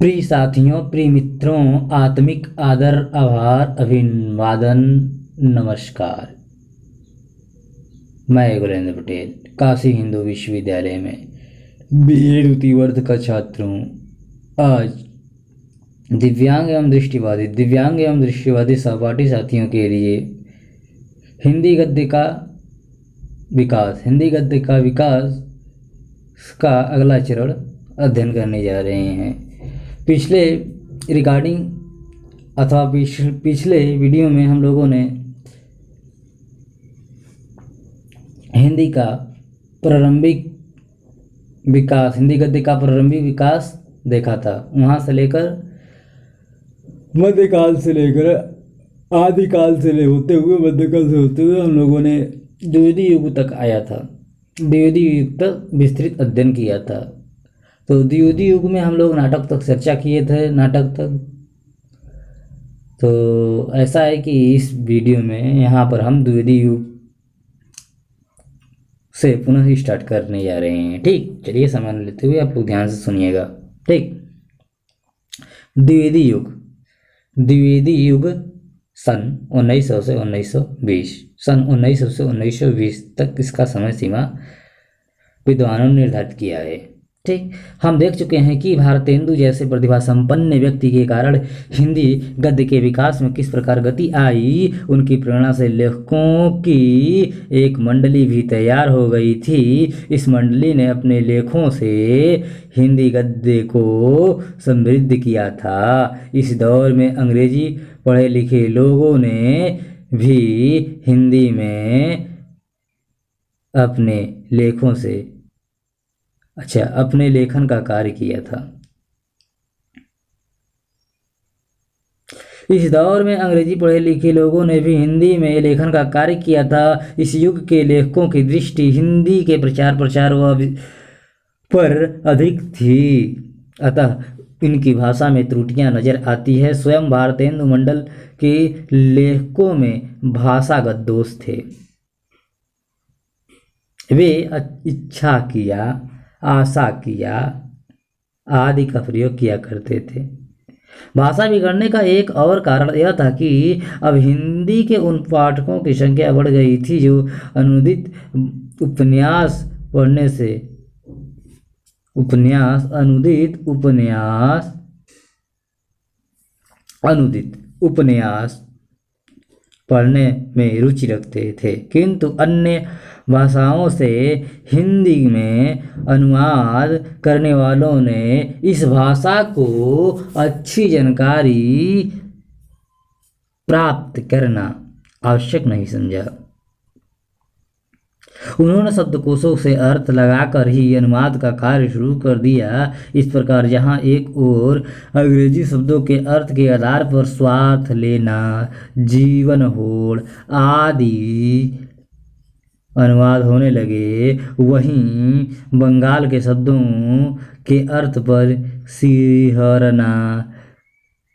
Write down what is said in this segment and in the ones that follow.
प्रिय साथियों, प्रिय मित्रों, आत्मिक आदर, आभार, अभिवादन, नमस्कार। मैं गुलेंद्र पटेल काशी हिंदू विश्वविद्यालय में बीए द्वितीय वर्ष का छात्र हूँ। आज दिव्यांग एवं दृष्टिवादी सहपाठी साथियों के लिए हिंदी गद्य का विकास का अगला चरण अध्ययन करने जा रहे हैं। पिछले वीडियो में हम लोगों ने हिंदी गद्य का प्रारंभिक विकास देखा था। वहाँ से लेकर मध्यकाल से लेकर आदिकाल से होते हुए हम लोगों ने द्विवेदी युग तक आया था। द्विवेदी युग तक विस्तृत अध्ययन किया था। तो द्विवेदी युग में हम लोग नाटक तक चर्चा किए थे। तो ऐसा है कि इस वीडियो में यहाँ पर हम द्विवेदी युग से पुनः स्टार्ट करने जा रहे हैं। ठीक, चलिए सामान लेते हुए आप लोग ध्यान से सुनिएगा। ठीक, द्विवेदी युग सन 1900 से 1920 तक इसका समय सीमा विद्वानों ने निर्धारित किया है। ठीक, हम देख चुके हैं कि भारतेंदु जैसे प्रतिभा संपन्न व्यक्ति के कारण हिंदी गद्य के विकास में किस प्रकार गति आई। उनकी प्रेरणा से लेखकों की एक मंडली भी तैयार हो गई थी। इस मंडली ने अपने लेखों से हिंदी गद्य को समृद्ध किया था। इस दौर में अंग्रेजी पढ़े लिखे लोगों ने भी हिंदी में अपने लेखन का कार्य किया था। इस दौर में अंग्रेजी पढ़े लिखे लोगों ने भी हिंदी में लेखन का कार्य किया था। इस युग के लेखकों की दृष्टि हिंदी के प्रचार पर अधिक थी, अतः इनकी भाषा में त्रुटियां नजर आती है। स्वयं भारतेंदु मंडल के लेखकों में भाषागत दोष थे। वे इच्छा किया, आशा किया आदि का प्रयोग किया करते थे। भाषा बिगड़ने का एक और कारण यह था कि अब हिंदी के उन पाठकों की संख्या बढ़ गई थी जो अनुदित उपन्यास पढ़ने में रुचि रखते थे, किंतु अन्य भाषाओं से हिंदी में अनुवाद करने वालों ने इस भाषा को अच्छी जानकारी प्राप्त करना आवश्यक नहीं समझा। उन्होंने शब्दकोशों से अर्थ लगाकर ही अनुवाद का कार्य शुरू कर दिया। इस प्रकार जहाँ एक ओर अंग्रेजी शब्दों के अर्थ के आधार पर स्वार्थ लेना, जीवन होड़ आदि अनुवाद होने लगे, वहीं बंगाल के शब्दों के अर्थ पर सिहरना,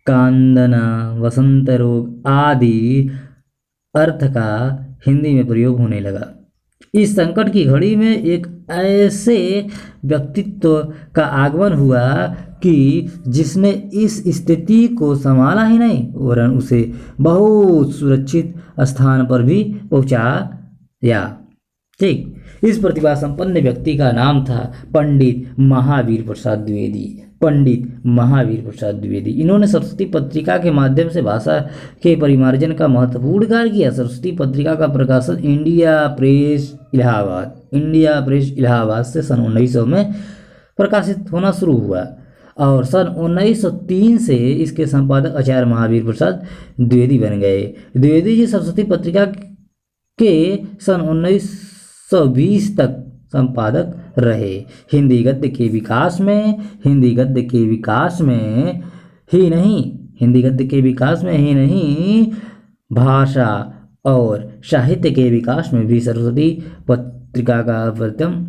कांदना, वसंत रोग आदि अर्थ का हिंदी में प्रयोग होने लगा। इस संकट की घड़ी में एक ऐसे व्यक्तित्व का आगमन हुआ कि जिसने इस स्थिति को संभाला ही नहीं वरन उसे बहुत सुरक्षित स्थान पर भी पहुंचाया। ठीक, इस प्रतिभा संपन्न व्यक्ति का नाम था पंडित महावीर प्रसाद द्विवेदी। इन्होंने सरस्वती पत्रिका के माध्यम से भाषा के परिमार्जन का महत्वपूर्ण कार्य किया। सरस्वती पत्रिका का प्रकाशन इंडिया प्रेस इलाहाबाद से सन 1900 में प्रकाशित होना शुरू हुआ और सन 1903 से इसके संपादक आचार्य महावीर प्रसाद द्विवेदी बन गए। द्विवेदी जी सरस्वती पत्रिका के सन 1920 तक संपादक रहे। हिंदी गद्य के विकास में ही नहीं भाषा और साहित्य के विकास में भी सरस्वती पत्रिका का प्रथम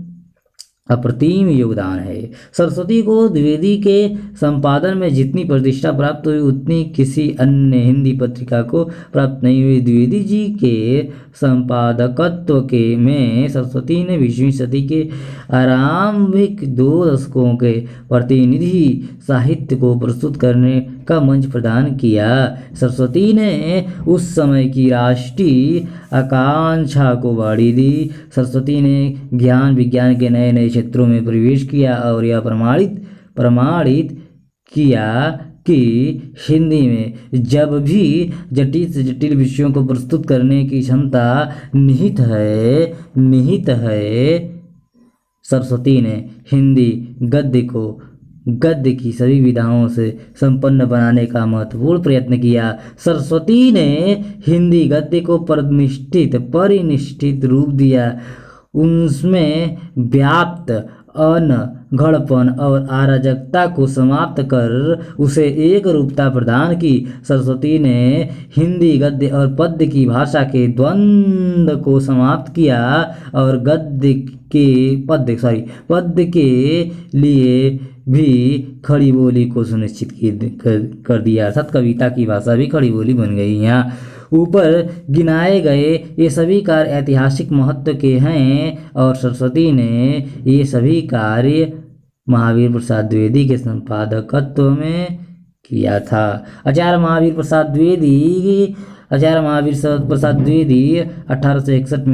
अप्रतिम योगदान है। सरस्वती को द्विवेदी के संपादन में जितनी प्रतिष्ठा प्राप्त हुई उतनी किसी अन्य हिंदी पत्रिका को प्राप्त नहीं हुई। द्विवेदी जी के संपादकत्व के में सरस्वती ने 20वीं सदी के आरंभिक 2 दशकों के प्रतिनिधि साहित्य को प्रस्तुत करने का मंच प्रदान किया। सरस्वती ने उस समय की राष्ट्रीय आकांक्षा को बाड़ी दी। सरस्वती ने ज्ञान विज्ञान के नए नए क्षेत्रों में प्रवेश किया और यह प्रमाणित किया कि हिंदी में जब भी जटिल से जटिल विषयों को प्रस्तुत करने की क्षमता निहित है। सरस्वती ने हिंदी गद्य की सभी विधाओं से संपन्न बनाने का महत्वपूर्ण प्रयत्न किया। सरस्वती ने हिंदी गद्य को परिनिष्ठित रूप दिया। उनमें व्याप्त अनघड़पन और अराजकता को समाप्त कर उसे एक रूपता प्रदान की। सरस्वती ने हिंदी गद्य और पद्य की भाषा के द्वंद्व को समाप्त किया और पद्य के लिए भी खड़ी बोली को सुनिश्चित कर दिया। अर्थात कविता की भाषा भी खड़ी बोली बन गई। यहाँ ऊपर गिनाए गए ये सभी कार्य ऐतिहासिक महत्व के हैं और सरस्वती ने ये सभी कार्य महावीर प्रसाद द्विवेदी के संपादकत्व में किया था। आचार्य महावीर प्रसाद द्विवेदी 1861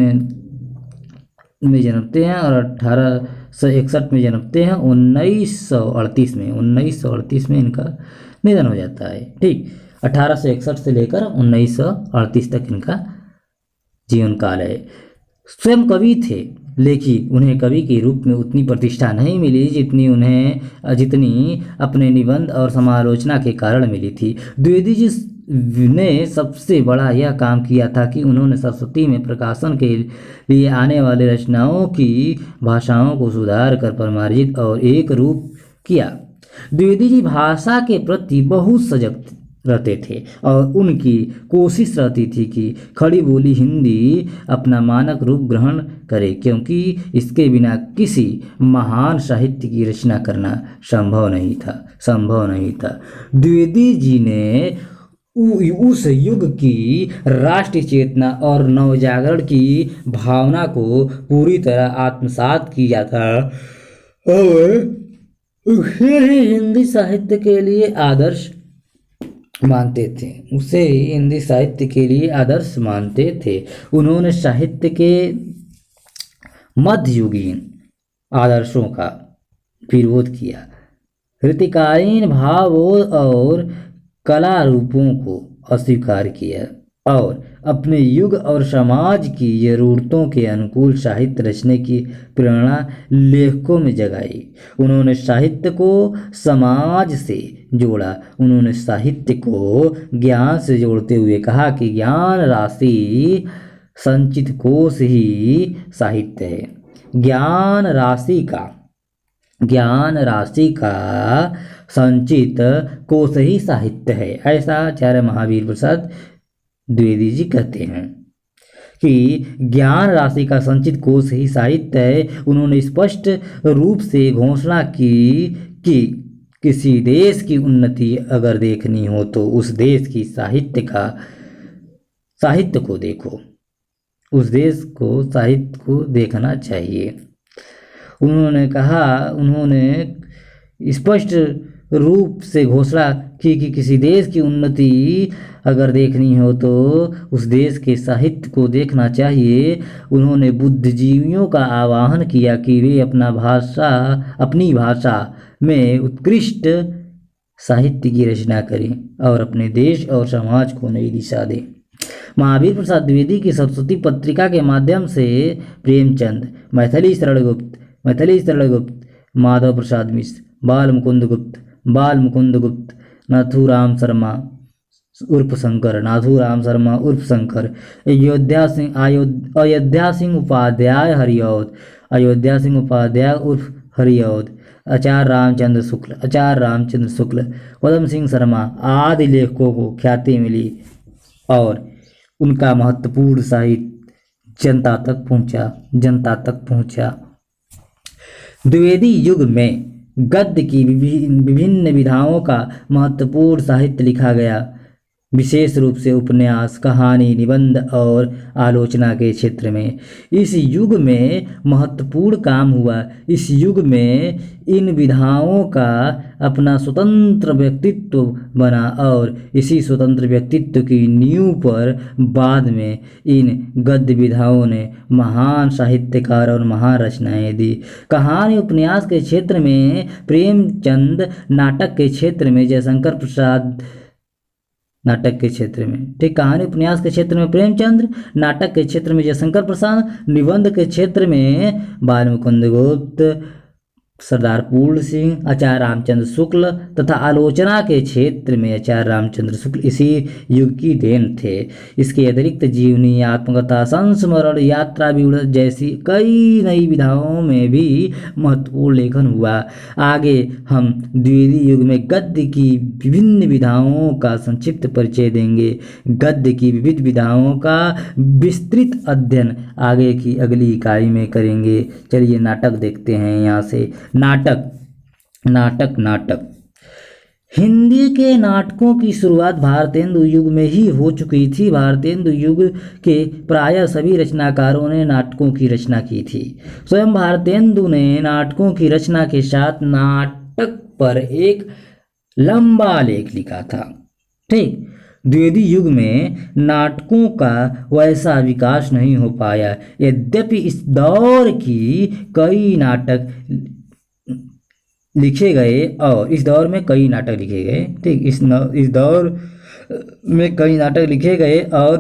में जन्मते हैं और 1861 में जन्मते हैं। 1938 में इनका निधन हो जाता है। ठीक, 1861 से लेकर 1938 तक इनका जीवन काल है। स्वयं कवि थे, लेकिन उन्हें कवि के रूप में उतनी प्रतिष्ठा नहीं मिली जितनी अपने निबंध और समालोचना के कारण मिली थी। द्विवेदी जी ने सबसे बड़ा यह काम किया था कि उन्होंने सरस्वती में प्रकाशन के लिए आने वाले रचनाओं की भाषाओं को सुधार कर परिमार्जित और एक रूप किया। द्विवेदी जी भाषा के प्रति बहुत सजग रहते थे और उनकी कोशिश रहती थी कि खड़ी बोली हिंदी अपना मानक रूप ग्रहण करे, क्योंकि इसके बिना किसी महान साहित्य की रचना करना संभव नहीं था। द्विवेदी जी ने उस युग की राष्ट्रीय चेतना और नवजागरण की भावना को पूरी तरह आत्मसात किया था और उसे हिंदी साहित्य के लिए आदर्श मानते थे। उन्होंने साहित्य के मध्ययुगीन आदर्शों का विरोध किया, ऋतिकालीन भावों और कला रूपों को अस्वीकार किया और अपने युग और समाज की जरूरतों के अनुकूल साहित्य रचने की प्रेरणा लेखकों में जगाई। उन्होंने साहित्य को समाज से जोड़ा। उन्होंने साहित्य को ज्ञान से जोड़ते हुए कहा कि ज्ञान राशि संचित कोश ही साहित्य है। ज्ञान राशि का संचित कोश ही साहित्य है, ऐसा आचार्य महावीर प्रसाद द्विवेदी जी कहते हैं कि ज्ञान राशि का संचित कोश ही साहित्य है। उन्होंने स्पष्ट रूप से घोषणा की कि किसी देश की उन्नति अगर देखनी हो तो उस देश की साहित्य को देखो, उस देश को साहित्य को देखना चाहिए। उन्होंने स्पष्ट रूप से घोषणा की कि किसी देश की उन्नति अगर देखनी हो तो उस देश के साहित्य को देखना चाहिए। उन्होंने बुद्धिजीवियों का आह्वान किया कि वे अपनी भाषा में उत्कृष्ट साहित्य की रचना करें और अपने देश और समाज को नई दिशा दें। महावीर प्रसाद द्विवेदी की सरस्वती पत्रिका के माध्यम से प्रेमचंद, मैथिली शरण गुप्त, माधव प्रसाद मिश्र, बाल मुकुंद गुप्त, नाथूराम शर्मा उर्फ शंकर, अयोध्या सिंह उपाध्याय उर्फ हरिऔध, आचार्य रामचंद्र शुक्ल, पदम सिंह शर्मा आदि लेखकों को ख्याति मिली और उनका महत्वपूर्ण साहित्य जनता तक पहुंचा। द्विवेदी युग में गद्य की विभिन्न विधाओं का महत्वपूर्ण साहित्य लिखा गया, विशेष रूप से उपन्यास, कहानी, निबंध और आलोचना के क्षेत्र में। इस युग में महत्वपूर्ण काम हुआ। इस युग में इन विधाओं का अपना स्वतंत्र व्यक्तित्व बना और इसी स्वतंत्र व्यक्तित्व की नींव पर बाद में इन गद्य विधाओं ने महान साहित्यकार और महान रचनाएं दी। कहानी उपन्यास के क्षेत्र में प्रेमचंद, नाटक के क्षेत्र में जयशंकर प्रसाद, नाटक के क्षेत्र में ठीक, कहानी उपन्यास के क्षेत्र में प्रेमचंद्र, नाटक के क्षेत्र में जयशंकर प्रसाद, निबंध के क्षेत्र में बालमुकुंद गुप्त, सरदार पूर्ण सिंह, आचार्य रामचंद्र शुक्ल तथा आलोचना के क्षेत्र में आचार्य रामचंद्र शुक्ल इसी युग की देन थे। इसके अतिरिक्त जीवनी, आत्मकथा, संस्मरण, यात्रा विवरण जैसी कई नई विधाओं में भी महत्वपूर्ण लेखन हुआ। आगे हम द्विवेदी युग में गद्य की विभिन्न विधाओं का संक्षिप्त परिचय देंगे। गद्य की विविध विधाओं का विस्तृत अध्ययन आगे की अगली इकाई में करेंगे। चलिए नाटक देखते हैं यहाँ से। नाटक हिंदी के नाटकों की शुरुआत भारतेंदु युग में ही हो चुकी थी। भारतेंदु युग के प्रायः सभी रचनाकारों ने नाटकों की रचना की थी। स्वयं भारतेंदु ने नाटकों की रचना के साथ नाटक पर एक लंबा लेख लिखा था। ठीक, द्विवेदी युग में नाटकों का वैसा विकास नहीं हो पाया। यद्यपि इस दौर की कई नाटक लिखे गए और इस दौर में कई नाटक लिखे गए। ठीक, इस दौर में कई नाटक लिखे गए और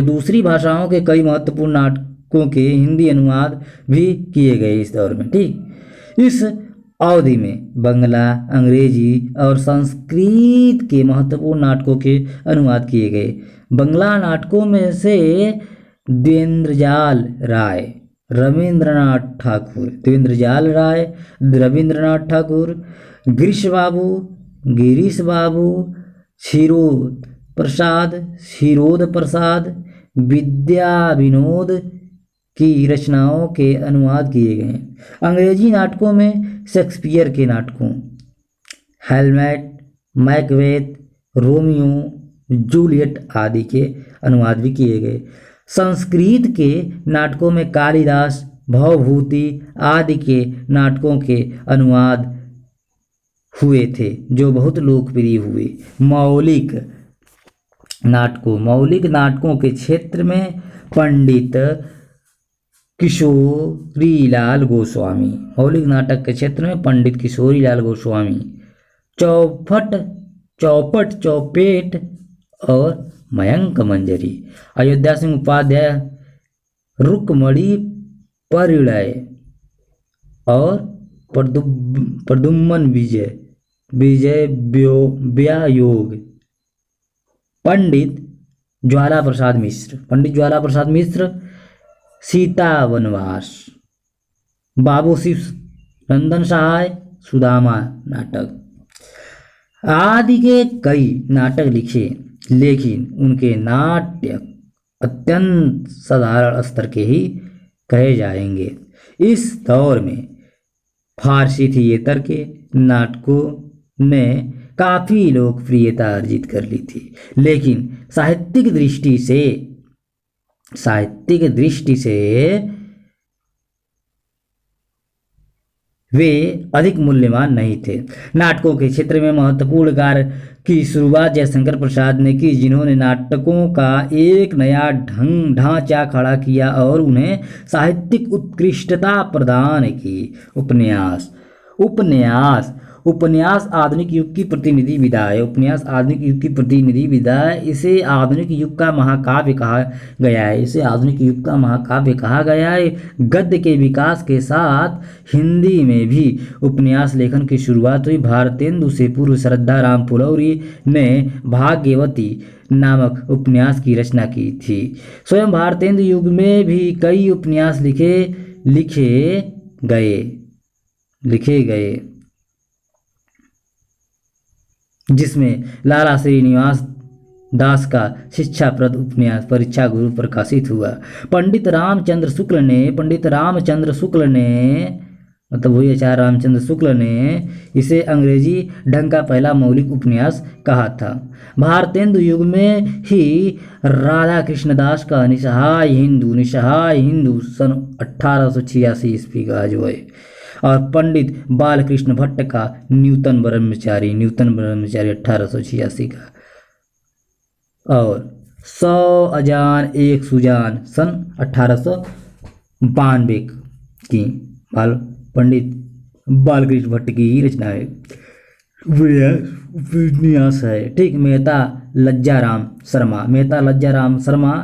दूसरी भाषाओं के कई महत्वपूर्ण नाटकों के हिंदी अनुवाद भी किए गए इस दौर में। ठीक, इस अवधि में बंगला, अंग्रेजी और संस्कृत के महत्वपूर्ण नाटकों के अनुवाद किए गए। बंगला नाटकों में से देवेंद्रजाल राय, रविंद्रनाथ ठाकुर, गिरीश बाबू, क्षीरोद प्रसाद, विद्या विनोद की रचनाओं के अनुवाद किए गए। अंग्रेजी नाटकों में शेक्सपियर के नाटकों हैमलेट, मैकबेथ, रोमियो, जूलियट आदि के अनुवाद भी किए गए। संस्कृत के नाटकों में कालिदास, भवभूति आदि के नाटकों के अनुवाद हुए थे जो बहुत लोकप्रिय हुए। मौलिक नाटकों के क्षेत्र में पंडित किशोरीलाल गोस्वामी, मौलिक नाटक के क्षेत्र में पंडित किशोरीलाल गोस्वामी, चौपेट और मयंक मंजरी, अयोध्या सिंह उपाध्याय, रुक्मणी परिणय और प्रद्युम्न विजय व्यायोग, पंडित ज्वाला प्रसाद मिश्र, सीता वनवास, बाबू शिव नंदन सहाय, सुदामा नाटक आदि के कई नाटक लिखे, लेकिन उनके नाट्य अत्यंत साधारण स्तर के ही कहे जाएंगे। इस दौर में फारसी थिएटर के नाटकों ने काफ़ी लोकप्रियता अर्जित कर ली थी, लेकिन साहित्यिक दृष्टि से वे अधिक मूल्यवान नहीं थे। नाटकों के क्षेत्र में महत्वपूर्ण कार्य की शुरुआत जयशंकर प्रसाद ने की, जिन्होंने नाटकों का एक नया ढांचा खड़ा किया और उन्हें साहित्यिक उत्कृष्टता प्रदान की। उपन्यास आधुनिक युग की प्रतिनिधि विधा है। इसे आधुनिक युग का महाकाव्य कहा गया है। गद्य के विकास के साथ हिंदी में भी उपन्यास लेखन की शुरुआत हुई। भारतेंदु से पूर्व श्रद्धा राम फुलौरी ने भाग्यवती नामक उपन्यास की रचना की थी। स्वयं भारतेंदु युग में भी कई उपन्यास लिखे गए जिसमें लाला श्रीनिवास दास का शिक्षाप्रद उपन्यास परीक्षा गुरु प्रकाशित हुआ। पंडित रामचंद्र शुक्ल ने मतलब वही आचार्य रामचंद्र शुक्ल ने इसे अंग्रेजी ढंग का पहला मौलिक उपन्यास कहा था। भारतेंदु युग में ही राधा कृष्णदास का निसहाय हिंदू सन 1886 ईस्वी का जो है, और पंडित बालकृष्ण भट्ट का न्यूतन ब्रह्मचारी 1886 का, और 100 अजान एक सुजान सन 1892 की पंडित बालकृष्ण भट्ट की ही रचना है, उपन्यास है। ठीक, मेहता लज्जाराम शर्मा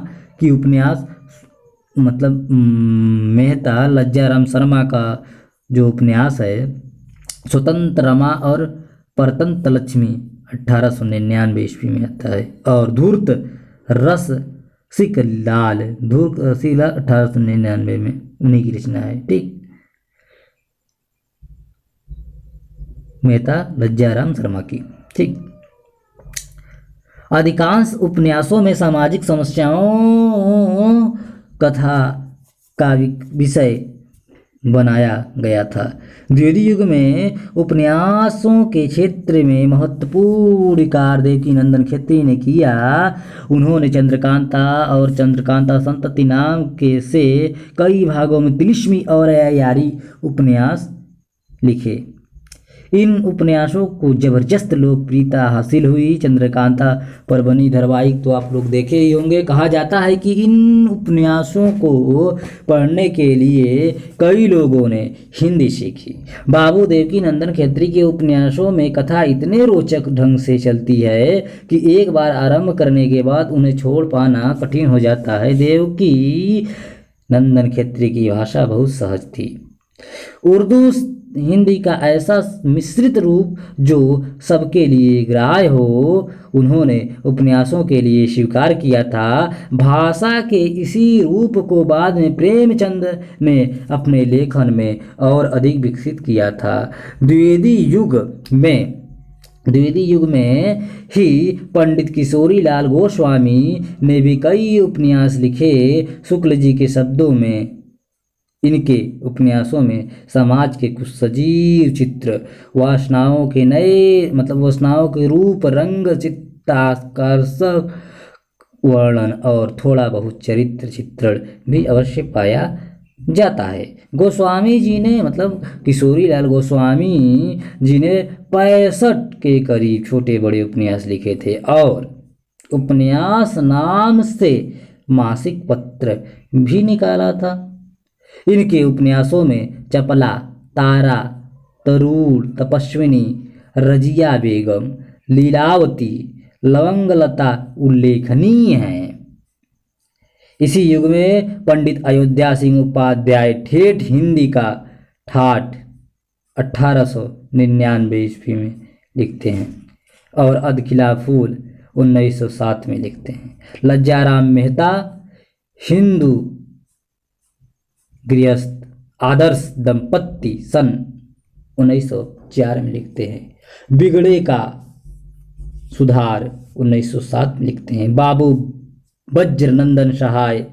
की उपन्यास मतलब मेहता लज्जाराम शर्मा का जो उपन्यास है स्वतंत्र रमा और परतंत्र लक्ष्मी 1899 ईस्वी में आता है, और धूर्त रसिकलाल 1899 में उन्हीं की रचना है। ठीक, मेहता लज्जाराम शर्मा की। ठीक, अधिकांश उपन्यासों में सामाजिक समस्याओं कथा का विषय बनाया गया था। द्विवेदी युग में उपन्यासों के क्षेत्र में महत्वपूर्ण कार्य देवकीनंदन खत्री ने किया। उन्होंने चंद्रकांता और चंद्रकांता संतति नाम के से कई भागों में तिलिस्मी और यारी उपन्यास लिखे। इन उपन्यासों को जबरदस्त लोकप्रियता हासिल हुई। चंद्रकांता पर बनी धारावाहिक तो आप लोग देखे ही होंगे। कहा जाता है कि इन उपन्यासों को पढ़ने के लिए कई लोगों ने हिंदी सीखी। बाबू देवकीनंदन खत्री के उपन्यासों में कथा इतने रोचक ढंग से चलती है कि एक बार आरंभ करने के बाद उन्हें छोड़ पाना कठिन हो जाता है। देवकी नंदन खत्री की भाषा बहुत सहज थी। उर्दू हिंदी का ऐसा मिश्रित रूप जो सबके लिए ग्राह्य हो उन्होंने उपन्यासों के लिए स्वीकार किया था। भाषा के इसी रूप को बाद में प्रेमचंद ने अपने लेखन में और अधिक विकसित किया था। द्विवेदी युग में ही पंडित किशोरीलाल गोस्वामी ने भी कई उपन्यास लिखे। शुक्ल जी के शब्दों में इनके उपन्यासों में समाज के कुछ सजीव चित्र, वासनाओं के रूप, रंग, चित्ताकर्षक वर्णन और थोड़ा बहुत चरित्र चित्रण भी अवश्य पाया जाता है। गोस्वामी जी ने किशोरीलाल गोस्वामी जी ने 65 के करीब छोटे बड़े उपन्यास लिखे थे और उपन्यास नाम से मासिक पत्र भी निकाला था। इनके उपन्यासों में चपला, तारा, तरूण, तपस्विनी, रजिया बेगम, लीलावती, लवंगलता उल्लेखनीय हैं। इसी युग में पंडित अयोध्या सिंह उपाध्याय ठेठ हिंदी का ठाठ 1899 ईस्वी में लिखते हैं और अधखिला फूल 1907 में लिखते हैं। लज्जाराम मेहता हिंदू गृहस्थ आदर्श दंपत्ति सन 1904 में लिखते हैं। बिगड़े का सुधार 1907 में लिखते हैं। बाबू वज्रनंदन सहाय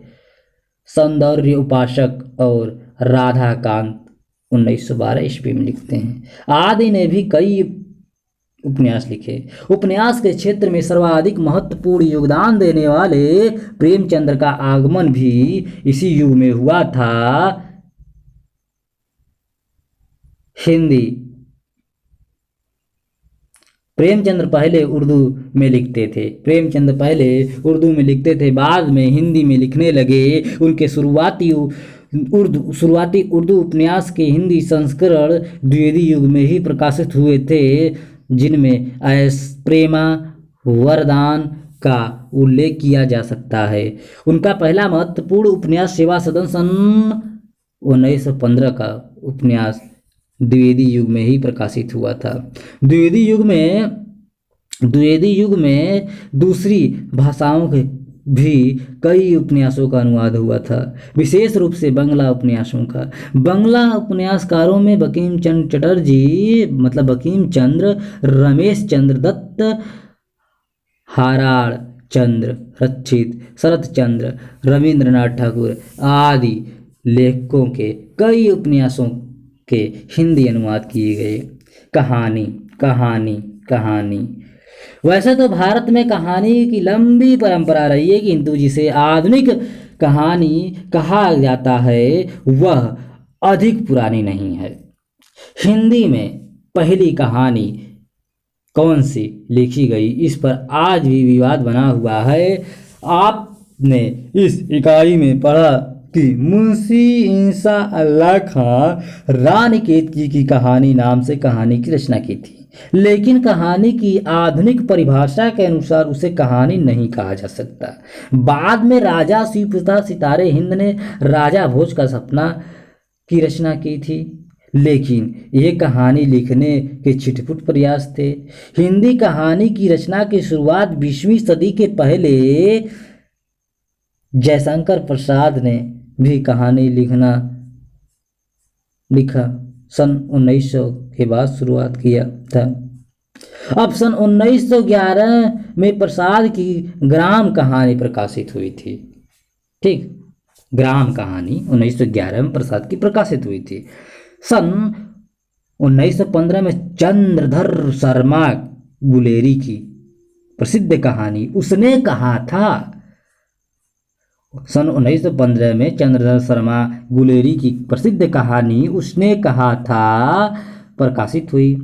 सौंदर्य उपासक और राधाकांत 1912 ईस्वी में लिखते हैं। आदि ने भी कई उपन्यास लिखे। उपन्यास के क्षेत्र में सर्वाधिक महत्वपूर्ण योगदान देने वाले प्रेमचंद्र का आगमन भी इसी युग में हुआ था। हिंदी प्रेमचंद्र पहले उर्दू में लिखते थे, बाद में हिंदी में लिखने लगे। उनके शुरुआती उर्दू उपन्यास के हिंदी संस्करण द्विवेदी युग में ही प्रकाशित हुए थे, जिनमें प्रेमा वरदान का उल्लेख किया जा सकता है। उनका पहला महत्वपूर्ण उपन्यास सेवा सदन सन 1915 का उपन्यास द्विवेदी युग में ही प्रकाशित हुआ था। द्विवेदी युग में दूसरी भाषाओं के भी कई उपन्यासों का अनुवाद हुआ था, विशेष रूप से बांग्ला उपन्यासों का। बांग्ला उपन्यासकारों में बंकिम चंद्र, रमेश चंद्र दत्त, हाराड़ चंद्र, रक्षित, शरत चंद्र, रविंद्रनाथ ठाकुर आदि लेखकों के कई उपन्यासों के हिंदी अनुवाद किए गए। कहानी कहानी कहानी। वैसे तो भारत में कहानी की लंबी परंपरा रही है, किंतु जिसे आधुनिक कहानी कहा जाता है वह अधिक पुरानी नहीं है। हिंदी में पहली कहानी कौन सी लिखी गई, इस पर आज भी विवाद बना हुआ है। आपने इस इकाई में पढ़ा कि मुंशी इंसा अल्लाह खां रानी केतकी की कहानी नाम से कहानी की रचना की थी, लेकिन कहानी की आधुनिक परिभाषा के अनुसार उसे कहानी नहीं कहा जा सकता। बाद में राजा शिवप्रताप सितारे हिंद ने राजा भोज का सपना की रचना की थी, लेकिन ये कहानी लिखने के छिटपुट प्रयास थे। हिंदी कहानी की रचना की शुरुआत 20वीं सदी के पहले जयशंकर प्रसाद ने भी कहानी लिखा सन 1900 के बाद शुरुआत किया था। अब सन 1911 में प्रसाद की ग्राम कहानी प्रकाशित हुई थी। ठीक, ग्राम कहानी 1911 में प्रसाद की प्रकाशित हुई थी। सन 1915 में चंद्रधर शर्मा गुलेरी की प्रसिद्ध कहानी उसने कहा था, सन 1915 में चंद्रधर शर्मा गुलेरी की प्रसिद्ध कहानी उसने कहा था प्रकाशित हुई।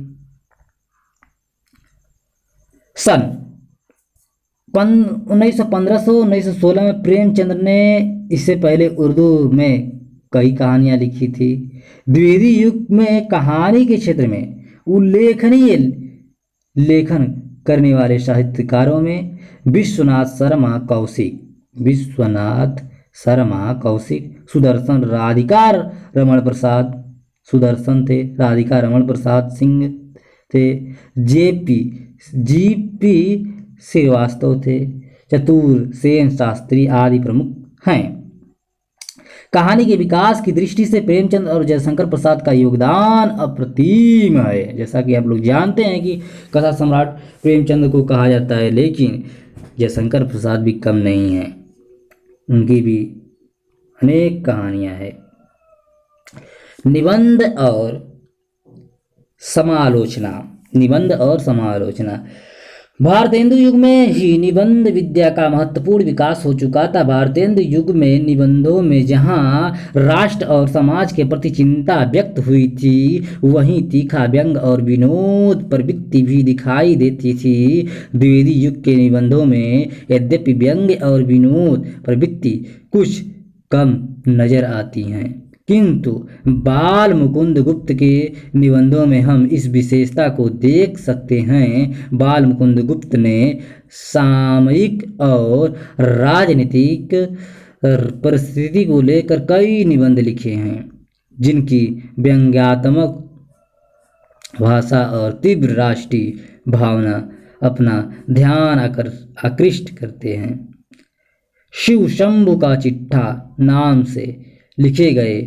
सन 1916 में प्रेमचंद ने इससे पहले उर्दू में कई कहानियां लिखी थी। द्विवेदी युग में कहानी के क्षेत्र में उल्लेखनीय लेखन करने वाले साहित्यकारों में विश्वनाथ शर्मा कौशिक, सुदर्शन राधिका रमण प्रसाद, सुदर्शन थे, राधिका रमण प्रसाद सिंह थे, जीपी श्रीवास्तव थे, चतुर सेन शास्त्री आदि प्रमुख हैं। कहानी के विकास की दृष्टि से प्रेमचंद और जयशंकर प्रसाद का योगदान अप्रतिम है। जैसा कि आप लोग जानते हैं कि कथा सम्राट प्रेमचंद को कहा जाता है, लेकिन जयशंकर प्रसाद भी कम नहीं हैं, उनकी भी अनेक कहानियां हैं। निबंध और समालोचना। भारतेंदु युग में ही निबंध विद्या का महत्वपूर्ण विकास हो चुका था। भारतेंदु युग में निबंधों में जहां राष्ट्र और समाज के प्रति चिंता व्यक्त हुई थी, वहीं तीखा व्यंग और विनोद प्रवृत्ति भी दिखाई देती थी। द्विवेदी युग के निबंधों में यद्यपि व्यंग और विनोद प्रवृत्ति कुछ कम नजर आती हैं, किंतु बाल मुकुंद गुप्त के निबंधों में हम इस विशेषता को देख सकते हैं। बाल मुकुंद गुप्त ने सामयिक और राजनीतिक परिस्थिति को लेकर कई निबंध लिखे हैं, जिनकी व्यंग्यात्मक भाषा और तीव्र राष्ट्रीय भावना अपना ध्यान आकृष्ट करते हैं। शिव शंभु का चिट्ठा नाम से लिखे गए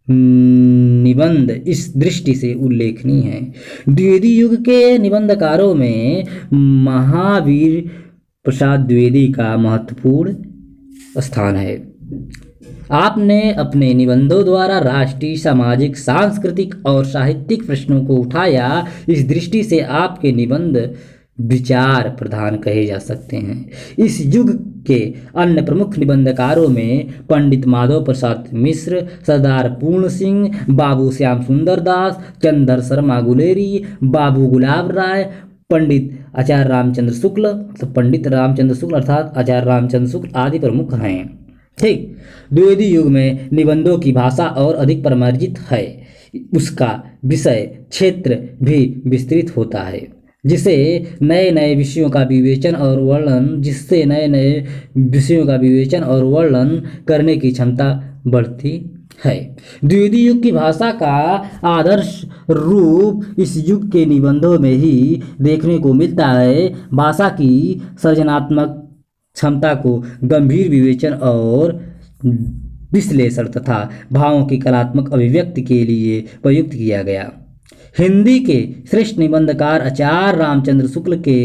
निबंध इस दृष्टि से उल्लेखनीय हैं। द्विवेदी युग के निबंधकारों में महावीर प्रसाद द्विवेदी का महत्वपूर्ण स्थान है। आपने अपने निबंधों द्वारा राष्ट्रीय, सामाजिक, सांस्कृतिक और साहित्यिक प्रश्नों को उठाया। इस दृष्टि से आपके निबंध विचार प्रधान कहे जा सकते हैं। इस युग के अन्य प्रमुख निबंधकारों में पंडित माधव प्रसाद मिश्र, सरदार पूर्ण सिंह, बाबू श्याम सुंदर दास, चंद्रधर शर्मा गुलेरी, बाबू गुलाब राय, पंडित आचार्य रामचंद्र शुक्ल, पंडित रामचंद्र शुक्ल अर्थात आचार्य रामचंद्र शुक्ल आदि प्रमुख हैं। ठीक, द्विवेदी युग में निबंधों की भाषा और अधिक परिमार्जित है। उसका विषय क्षेत्र भी विस्तृत होता है, जिससे नए नए विषयों का विवेचन और वर्णन करने की क्षमता बढ़ती है। द्विवेदी युग की भाषा का आदर्श रूप इस युग के निबंधों में ही देखने को मिलता है। भाषा की सृजनात्मक क्षमता को गंभीर विवेचन और विश्लेषण तथा भावों की कलात्मक अभिव्यक्ति के लिए प्रयुक्त किया गया। हिंदी के श्रेष्ठ निबंधकार आचार्य रामचंद्र शुक्ल के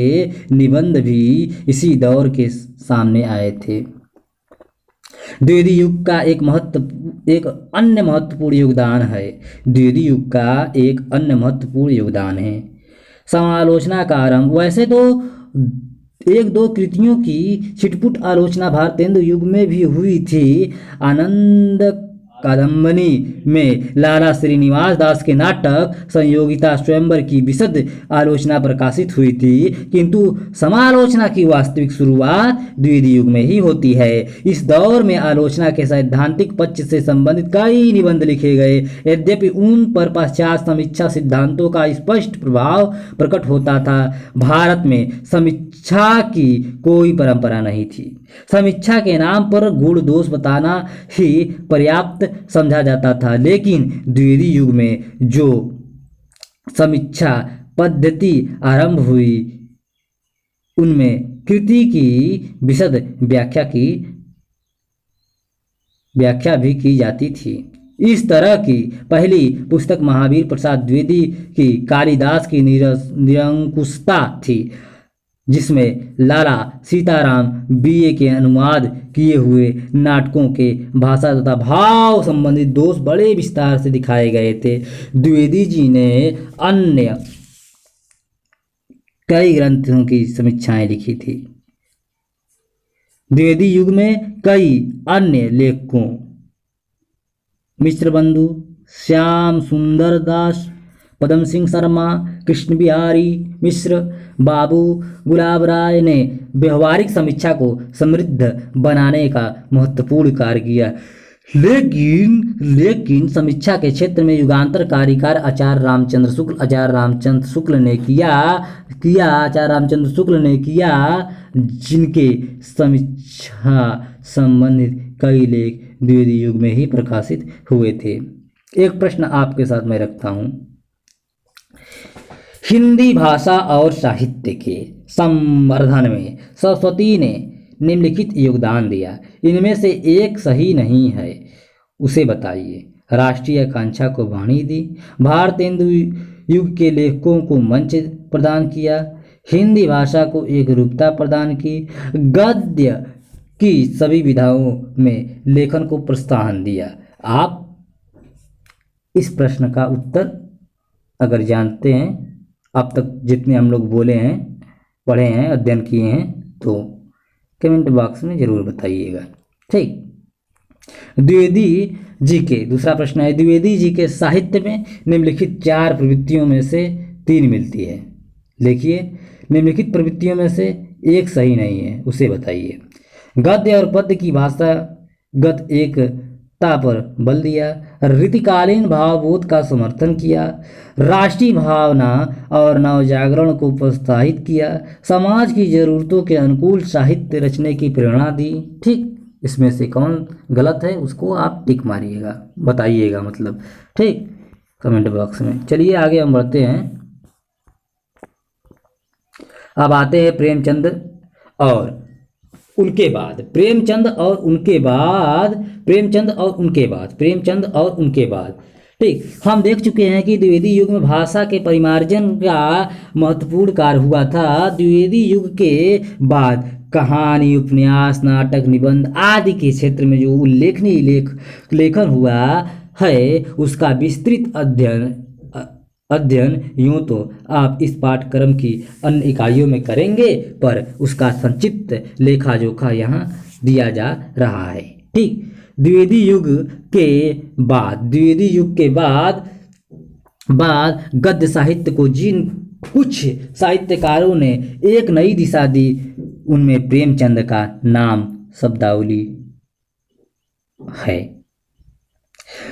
निबंध भी इसी दौर के सामने आए थे। द्विवेदी युग का एक अन्य महत्वपूर्ण योगदान है। द्विवेदी युग का एक अन्य महत्वपूर्ण योगदान है समालोचना का आरंभ। वैसे तो एक दो कृतियों की छिटपुट आलोचना भारतेंदु युग में भी हुई थी। आनंद कादम्बनी में लाला श्रीनिवास दास के नाटक संयोगिता स्वयंवर की विशद आलोचना प्रकाशित हुई थी, किंतु समालोचना की वास्तविक शुरुआत द्विवेदी युग में ही होती है। इस दौर में आलोचना के सैद्धांतिक पक्ष से संबंधित कई निबंध लिखे गए, यद्यपि उन पर पाश्चात्य समीक्षा सिद्धांतों का स्पष्ट प्रभाव प्रकट होता था। भारत में समीक्षा की कोई परंपरा नहीं थी। समीक्षा के नाम पर गुण दोष बताना ही पर्याप्त समझा जाता था, लेकिन द्विवेदी युग में जो समीक्षा पद्धति आरंभ हुई उनमें कृति की विशद व्याख्या भी की जाती थी। इस तरह की पहली पुस्तक महावीर प्रसाद द्विवेदी की कालिदास की निरंकुशता थी, जिसमें लाला सीताराम बीए के अनुवाद किए हुए नाटकों के भाषा तथा भाव संबंधित दोष बड़े विस्तार से दिखाए गए थे। द्विवेदी जी ने अन्य कई ग्रंथों की समीक्षाएं लिखी थी। द्विवेदी युग में कई अन्य लेखकों मिश्र बंधु, श्याम सुंदर दास, पदम सिंह शर्मा, कृष्ण बिहारी मिश्र, बाबू गुलाब राय ने व्यवहारिक समीक्षा को समृद्ध बनाने का महत्वपूर्ण कार्य किया, लेकिन समीक्षा के क्षेत्र में युगांतरकारी कार्य आचार्य रामचंद्र शुक्ल ने किया, जिनके समीक्षा संबंधित कई लेख द्विवेदी युग में ही प्रकाशित हुए थे। एक प्रश्न आपके साथ मैं रखता हूं। हिंदी भाषा और साहित्य के संवर्धन में सरस्वती ने निम्नलिखित योगदान दिया, इनमें से एक सही नहीं है, उसे बताइए। राष्ट्रीय आकांक्षा को वाणी दी, भारतेंदु युग के लेखकों को मंच प्रदान किया, हिंदी भाषा को एक रूपता प्रदान की, गद्य की सभी विधाओं में लेखन को प्रोत्साहन दिया। आप इस प्रश्न का उत्तर अगर जानते हैं, अब तक जितने हम लोग बोले हैं, पढ़े हैं, अध्ययन किए हैं, तो कमेंट बॉक्स में जरूर बताइएगा। ठीक। द्विवेदी जी के दूसरा प्रश्न है, द्विवेदी जी के साहित्य में निम्नलिखित 4 प्रवृत्तियों में से 3 मिलती है। देखिए, निम्नलिखित प्रवृत्तियों में से एक सही नहीं है, उसे बताइए। गद्य और पद्य की भाषागत एकता पर बल दिया, रीतिकालीन भावबोध का समर्थन किया, राष्ट्रीय भावना और नवजागरण को प्रोत्साहित किया, समाज की जरूरतों के अनुकूल साहित्य रचने की प्रेरणा दी। ठीक, इसमें से कौन गलत है उसको आप टिक मारिएगा, बताइएगा मतलब। ठीक, कमेंट बॉक्स में। चलिए आगे हम बढ़ते हैं। अब आते हैं प्रेमचंद और उनके बाद। ठीक, हम देख चुके हैं कि द्विवेदी युग में भाषा के परिमार्जन का महत्वपूर्ण कार्य हुआ था। द्विवेदी युग के बाद कहानी, उपन्यास, नाटक, निबंध आदि के क्षेत्र में जो उल्लेखनीय लेखन हुआ है, उसका विस्तृत अध्ययन यूँ तो आप इस पाठ्यक्रम की अन्य इकाइयों में करेंगे, पर उसका संक्षिप्त लेखा जोखा यहाँ दिया जा रहा है। ठीक, द्विवेदी युग के बाद गद्य साहित्य को जिन कुछ साहित्यकारों ने एक नई दिशा दी, उनमें प्रेमचंद का नाम शब्दावली है।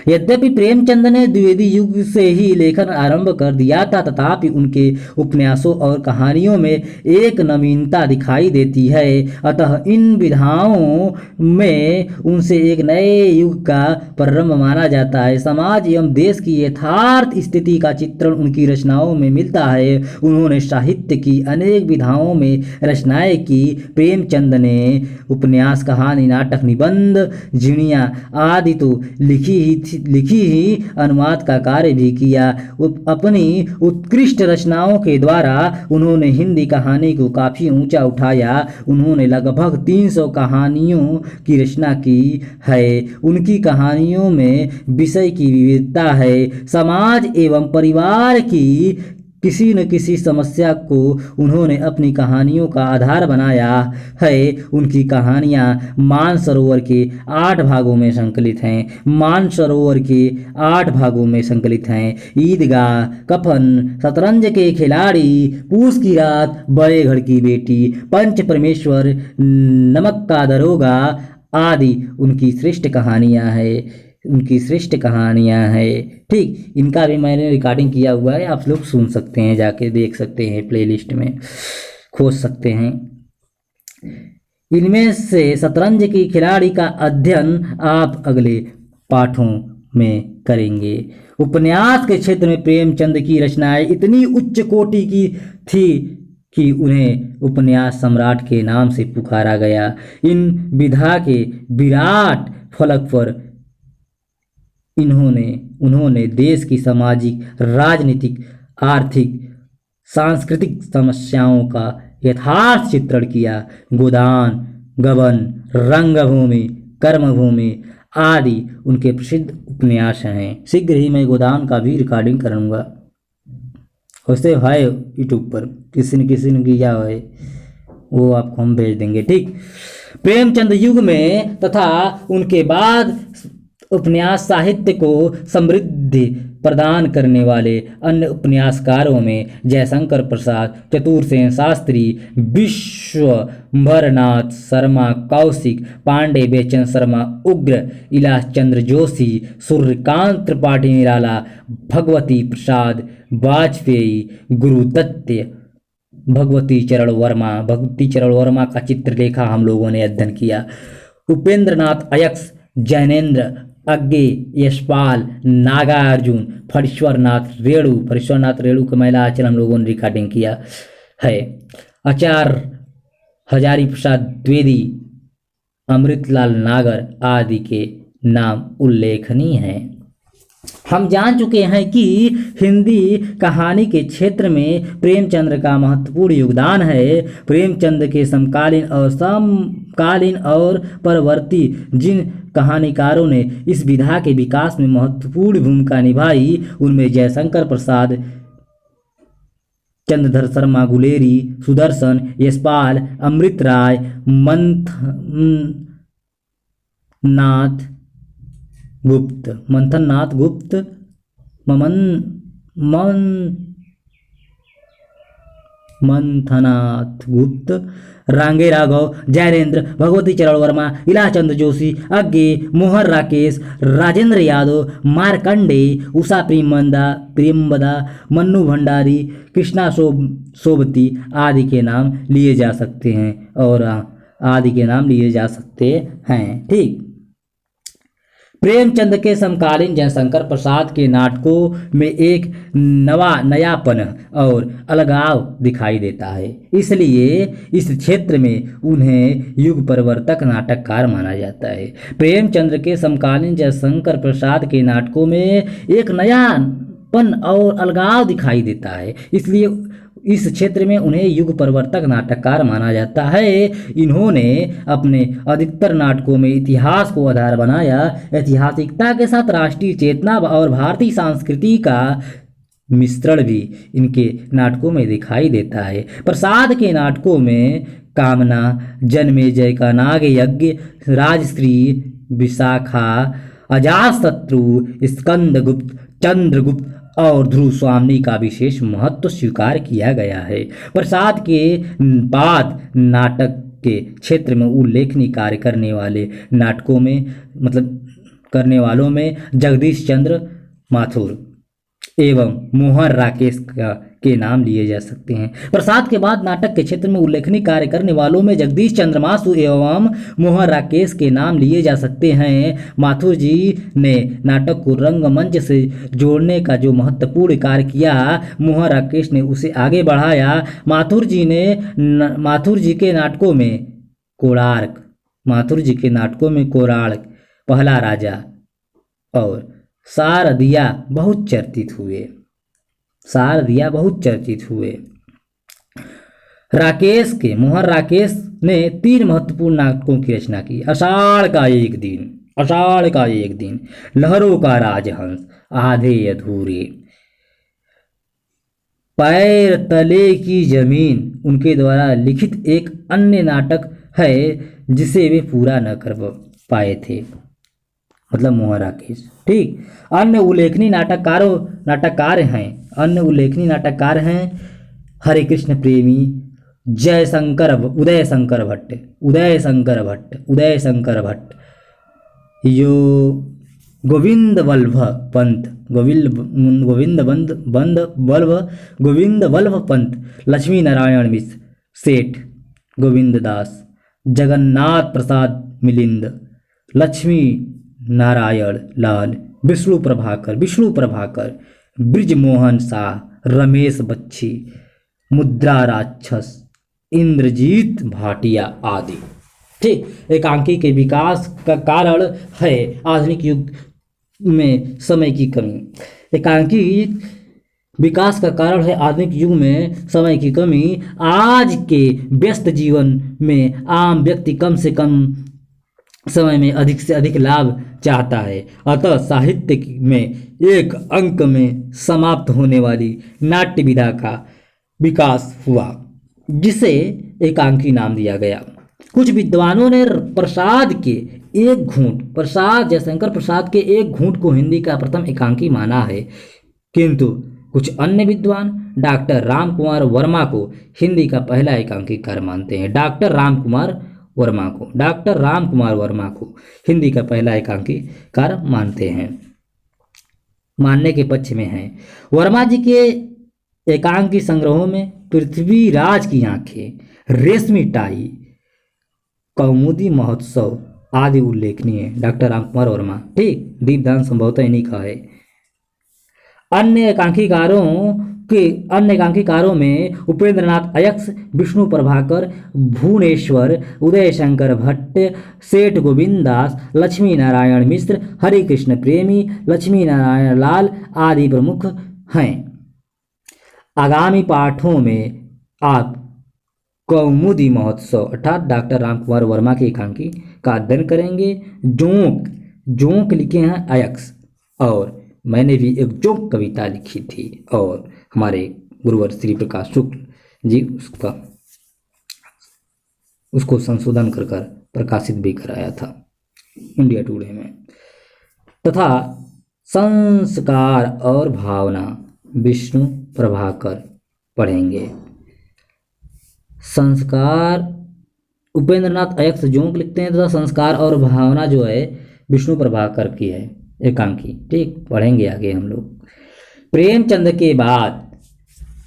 यद्यपि प्रेमचंद ने द्विवेदी युग से ही लेखन आरंभ कर दिया था, तथापि उनके उपन्यासों और कहानियों में एक नवीनता दिखाई देती है। अतः इन विधाओं में उनसे एक नए युग का प्रारंभ माना जाता है। समाज एवं देश की यथार्थ स्थिति का चित्रण उनकी रचनाओं में मिलता है। उन्होंने साहित्य की अनेक विधाओं में रचनाएं की। प्रेमचंद ने उपन्यास, कहानी, नाटक, निबंध, झिड़ियाँ आदि तो लिखी ही लिखी ही अनुवाद का कार्य भी किया। अपनी उत्कृष्ट रचनाओं के द्वारा उन्होंने हिंदी कहानी को काफ़ी ऊंचा उठाया। उन्होंने लगभग 300 कहानियों की रचना की है। उनकी कहानियों में विषय की विविधता है। समाज एवं परिवार की किसी न किसी समस्या को उन्होंने अपनी कहानियों का आधार बनाया है। उनकी कहानियाँ मानसरोवर के 8 भागों में संकलित हैं। मानसरोवर के 8 भागों में संकलित हैं। ईदगाह, कफन, शतरंज के खिलाड़ी, पूस की रात, बड़े घर की बेटी, पंच परमेश्वर, नमक का दरोगा आदि उनकी श्रेष्ठ कहानियाँ हैं। ठीक, इनका भी मैंने रिकॉर्डिंग किया हुआ है, आप लोग सुन सकते हैं, जाके देख सकते हैं, प्लेलिस्ट में खोज सकते हैं। इनमें से शतरंज की खिलाड़ी का अध्ययन आप अगले पाठों में करेंगे। उपन्यास के क्षेत्र में प्रेमचंद की रचनाएं इतनी उच्च कोटि की थी कि उन्हें उपन्यास सम्राट के नाम से पुकारा गया। इन विधा के विराट फलक पर उन्होंने देश की सामाजिक, राजनीतिक, आर्थिक, सांस्कृतिक समस्याओं का यथार्थ चित्रण किया। गोदान, गबन, रंगभूमि, कर्मभूमि आदि उनके प्रसिद्ध उपन्यास हैं। शीघ्र ही मैं गोदान का भी रिकॉर्डिंग करूँगा, वैसे है यूट्यूब पर, किसी न किया है, वो आपको हम भेज देंगे। ठीक, प्रेमचंद युग में तथा उनके बाद उपन्यास साहित्य को समृद्धि प्रदान करने वाले अन्य उपन्यासकारों में जयशंकर प्रसाद, चतुरसेन शास्त्री, विश्वंभरनाथ शर्मा, कौशिक पांडे, बेचन शर्मा, उग्र, इलास चंद्र जोशी, सूर्यकांत त्रिपाठी निराला, भगवती प्रसाद वाजपेयी, गुरुदत्त, भगवती चरण वर्मा का चित्रलेखा हम लोगों ने अध्ययन किया। उपेंद्रनाथ अयक्स, जैनेन्द्र अज्ञे, यशपाल, नागार्जुन, फणीश्वरनाथ रेणु का महिला आचरण हम लोगों ने रिकॉर्डिंग किया है। आचार्य हजारी प्रसाद द्विवेदी, अमृतलाल नागर आदि के नाम उल्लेखनीय हैं। हम जान चुके हैं कि हिंदी कहानी के क्षेत्र में प्रेमचंद का महत्वपूर्ण योगदान है। प्रेमचंद के समकालीन और परवर्ती जिन कहानीकारों ने इस विधा के विकास में महत्वपूर्ण भूमिका निभाई, उनमें जयशंकर प्रसाद, चंद्रधर शर्मा गुलेरी, सुदर्शन, यशपाल, अमृत राय, मंथननाथ गुप्त, मंथनाथ गुप्त, रांगे राघव, जैनेन्द्र, भगवती चरण वर्मा, इलाचंद्र जोशी, अज्ञे, मोहन राकेश, राजेंद्र यादव, मार्कंडे, उषा प्रेमबदा, मन्नू भंडारी, कृष्णा सोबती आदि के नाम लिए जा सकते हैं। ठीक, प्रेमचंद के समकालीन जयशंकर प्रसाद के नाटकों में एक नयापन और अलगाव दिखाई देता है, इसलिए इस क्षेत्र में उन्हें युग परिवर्तक नाटककार माना जाता है। प्रेमचंद के समकालीन जयशंकर प्रसाद के नाटकों में एक नयापन और अलगाव दिखाई देता है, इसलिए इस क्षेत्र में उन्हें युग परिवर्तक नाटककार माना जाता है। इन्होंने अपने अधिकतर नाटकों में इतिहास को आधार बनाया। ऐतिहासिकता के साथ राष्ट्रीय चेतना और भारतीय संस्कृति का मिश्रण भी इनके नाटकों में दिखाई देता है। प्रसाद के नाटकों में कामना, जन्मेजय का नाग यज्ञ, राजश्री, विशाखा, अजातशत्रु, स्कंदगुप्त, चंद्रगुप्त और ध्रुव स्वामी का विशेष महत्व स्वीकार किया गया है। प्रसाद के बाद नाटक के क्षेत्र में उल्लेखनीय कार्य करने वालों में जगदीश चंद्र माथुर एवं मोहन राकेश के नाम लिए जा सकते हैं। प्रसाद के बाद नाटक के क्षेत्र में उल्लेखनीय कार्य करने वालों में जगदीश चंद्र माथुर एवं मोहन राकेश के नाम लिए जा सकते हैं। माथुर जी ने नाटक को रंगमंच से जोड़ने का जो महत्वपूर्ण कार्य किया, मोहन राकेश ने उसे आगे बढ़ाया। माथुर जी के नाटकों में कोणार्क, पहला राजा, और शारदिया बहुत चर्चित हुए। शारदिया बहुत चर्चित हुए। मोहन राकेश ने 3 महत्वपूर्ण नाटकों की रचना की। आषाढ़ का एक दिन, आषाढ़ का एक दिन, लहरों का राजहंस, आधे अधूरे, पैर तले की जमीन उनके द्वारा लिखित एक अन्य नाटक है जिसे वे पूरा न कर पाए थे, मतलब मोहन राकेश। ठीक। अन्य उल्लेखनीय नाटककार हैं हरे कृष्ण प्रेमी, उदय शंकर भट्ट, यो गोविंद वल्लभ पंत, लक्ष्मी नारायण मिश्र, सेठ गोविंद दास, जगन्नाथ प्रसाद मिलिंद, लक्ष्मी नारायण लाल, विष्णु प्रभाकर, ब्रिजमोहन शाह, रमेश बच्ची, मुद्रा राक्षस, इंद्रजीत भाटिया आदि। ठीक। एकांकी के विकास का कारण है आधुनिक युग में समय की कमी। एकांकी विकास का कारण है आधुनिक युग में समय की कमी। आज के व्यस्त जीवन में आम व्यक्ति कम से कम समय में अधिक से अधिक लाभ चाहता है, अतः साहित्य में एक अंक में समाप्त होने वाली नाट्य विधा का विकास हुआ, जिसे एकांकी नाम दिया गया। कुछ विद्वानों ने जयशंकर प्रसाद के एक घूंट को हिंदी का प्रथम एकांकी माना है, किंतु कुछ अन्य विद्वान डॉक्टर राम कुमार वर्मा को हिंदी का पहला एकांकीकार मानते हैं। डॉक्टर राम कुमार वर्मा को हिंदी का पहला एकांकीकार मानने के पक्ष में हैं। वर्मा जी के एकांकी संग्रहों में पृथ्वीराज की आंखें, रेशमी टाई, कौमुदी महोत्सव आदि उल्लेखनीय है। डॉक्टर राम कुमार वर्मा। ठीक। दीपदान संभवतः इन्हीं का है। अन्य एकांकीकारों में उपेंद्रनाथ अय्यर, विष्णु प्रभाकर, भुवनेश्वर, उदय शंकर भट्ट, सेठ गोविंद दास, लक्ष्मी नारायण मिश्र, हरि कृष्ण प्रेमी, लक्ष्मी नारायण लाल आदि प्रमुख हैं। आगामी पाठों में आप कौमुदी महोत्सव अर्थात डॉक्टर राम कुमार वर्मा के एकांकी का अध्ययन करेंगे। जोंक लिखे हैं अयक्स, और मैंने भी एक जोंक कविता लिखी थी और हमारे गुरुवर श्री प्रकाश शुक्ल जी उसको संशोधन कर प्रकाशित भी कराया था इंडिया टुडे में। तथा संस्कार और भावना विष्णु प्रभाकर पढ़ेंगे। संस्कार उपेंद्रनाथ अय्यर जोंक लिखते हैं, तथा संस्कार और भावना जो है विष्णु प्रभाकर की है एकांकी। ठीक। पढ़ेंगे आगे हम लोग। प्रेमचंद के बाद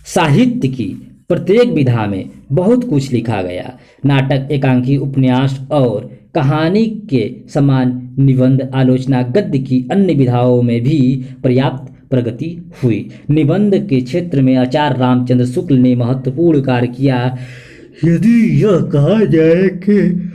साहित्य की प्रत्येक विधा में बहुत कुछ लिखा गया। नाटक, एकांकी, उपन्यास और कहानी के समान निबंध, आलोचना, गद्य की अन्य विधाओं में भी पर्याप्त प्रगति हुई। निबंध के क्षेत्र में आचार्य रामचंद्र शुक्ल ने महत्वपूर्ण कार्य किया। यदि यह कहा जाए कि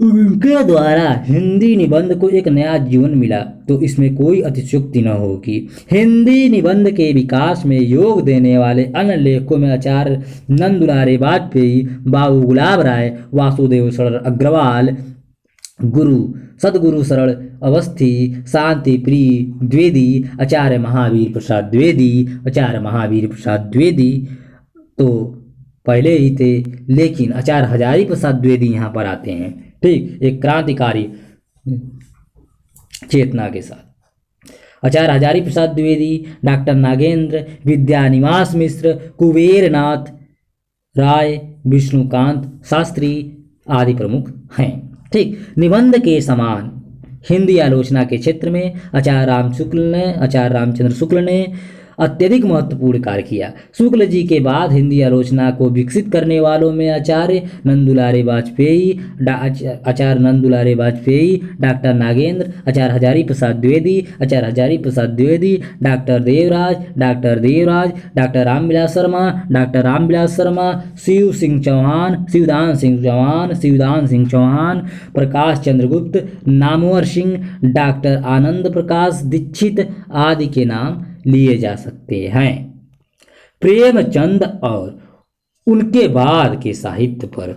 उनके द्वारा हिंदी निबंध को एक नया जीवन मिला तो इसमें कोई अतिशयोक्ति न होगी। हिंदी निबंध के विकास में योग देने वाले अन्य लेखकों में आचार्य नंदुलारे वाजपेयी, बाबू गुलाब राय, वासुदेव सरल अग्रवाल, सदगुरु सरल अवस्थी, शांति प्रिय द्विवेदी, आचार्य महावीर प्रसाद द्विवेदी तो पहले ही थे, लेकिन आचार्य हजारी प्रसाद द्विवेदी यहाँ पर आते हैं। ठीक। एक क्रांतिकारी चेतना के साथ आचार्य हजारी प्रसाद द्विवेदी, डॉक्टर नागेंद्र, विद्यानिवास मिश्र, कुबेरनाथ राय, विष्णुकांत शास्त्री आदि प्रमुख हैं। ठीक। निबंध के समान हिंदी आलोचना के क्षेत्र में आचार्य रामचंद्र शुक्ल ने अत्यधिक महत्वपूर्ण कार्य किया। शुक्ल जी के बाद हिंदी आलोचना को विकसित करने वालों में आचार्य नंदुलारे वाजपेयी, डॉक्टर नागेंद्र, आचार्य हजारी प्रसाद द्विवेदी, डॉक्टर देवराज, डॉक्टर रामविलास शर्मा, शिवदान सिंह चौहान, प्रकाश चंद्र गुप्त, नामवर सिंह, डॉक्टर आनंद प्रकाश दीक्षित आदि के नाम लिए जा सकते हैं। प्रेमचंद और उनके बाद के साहित्य पर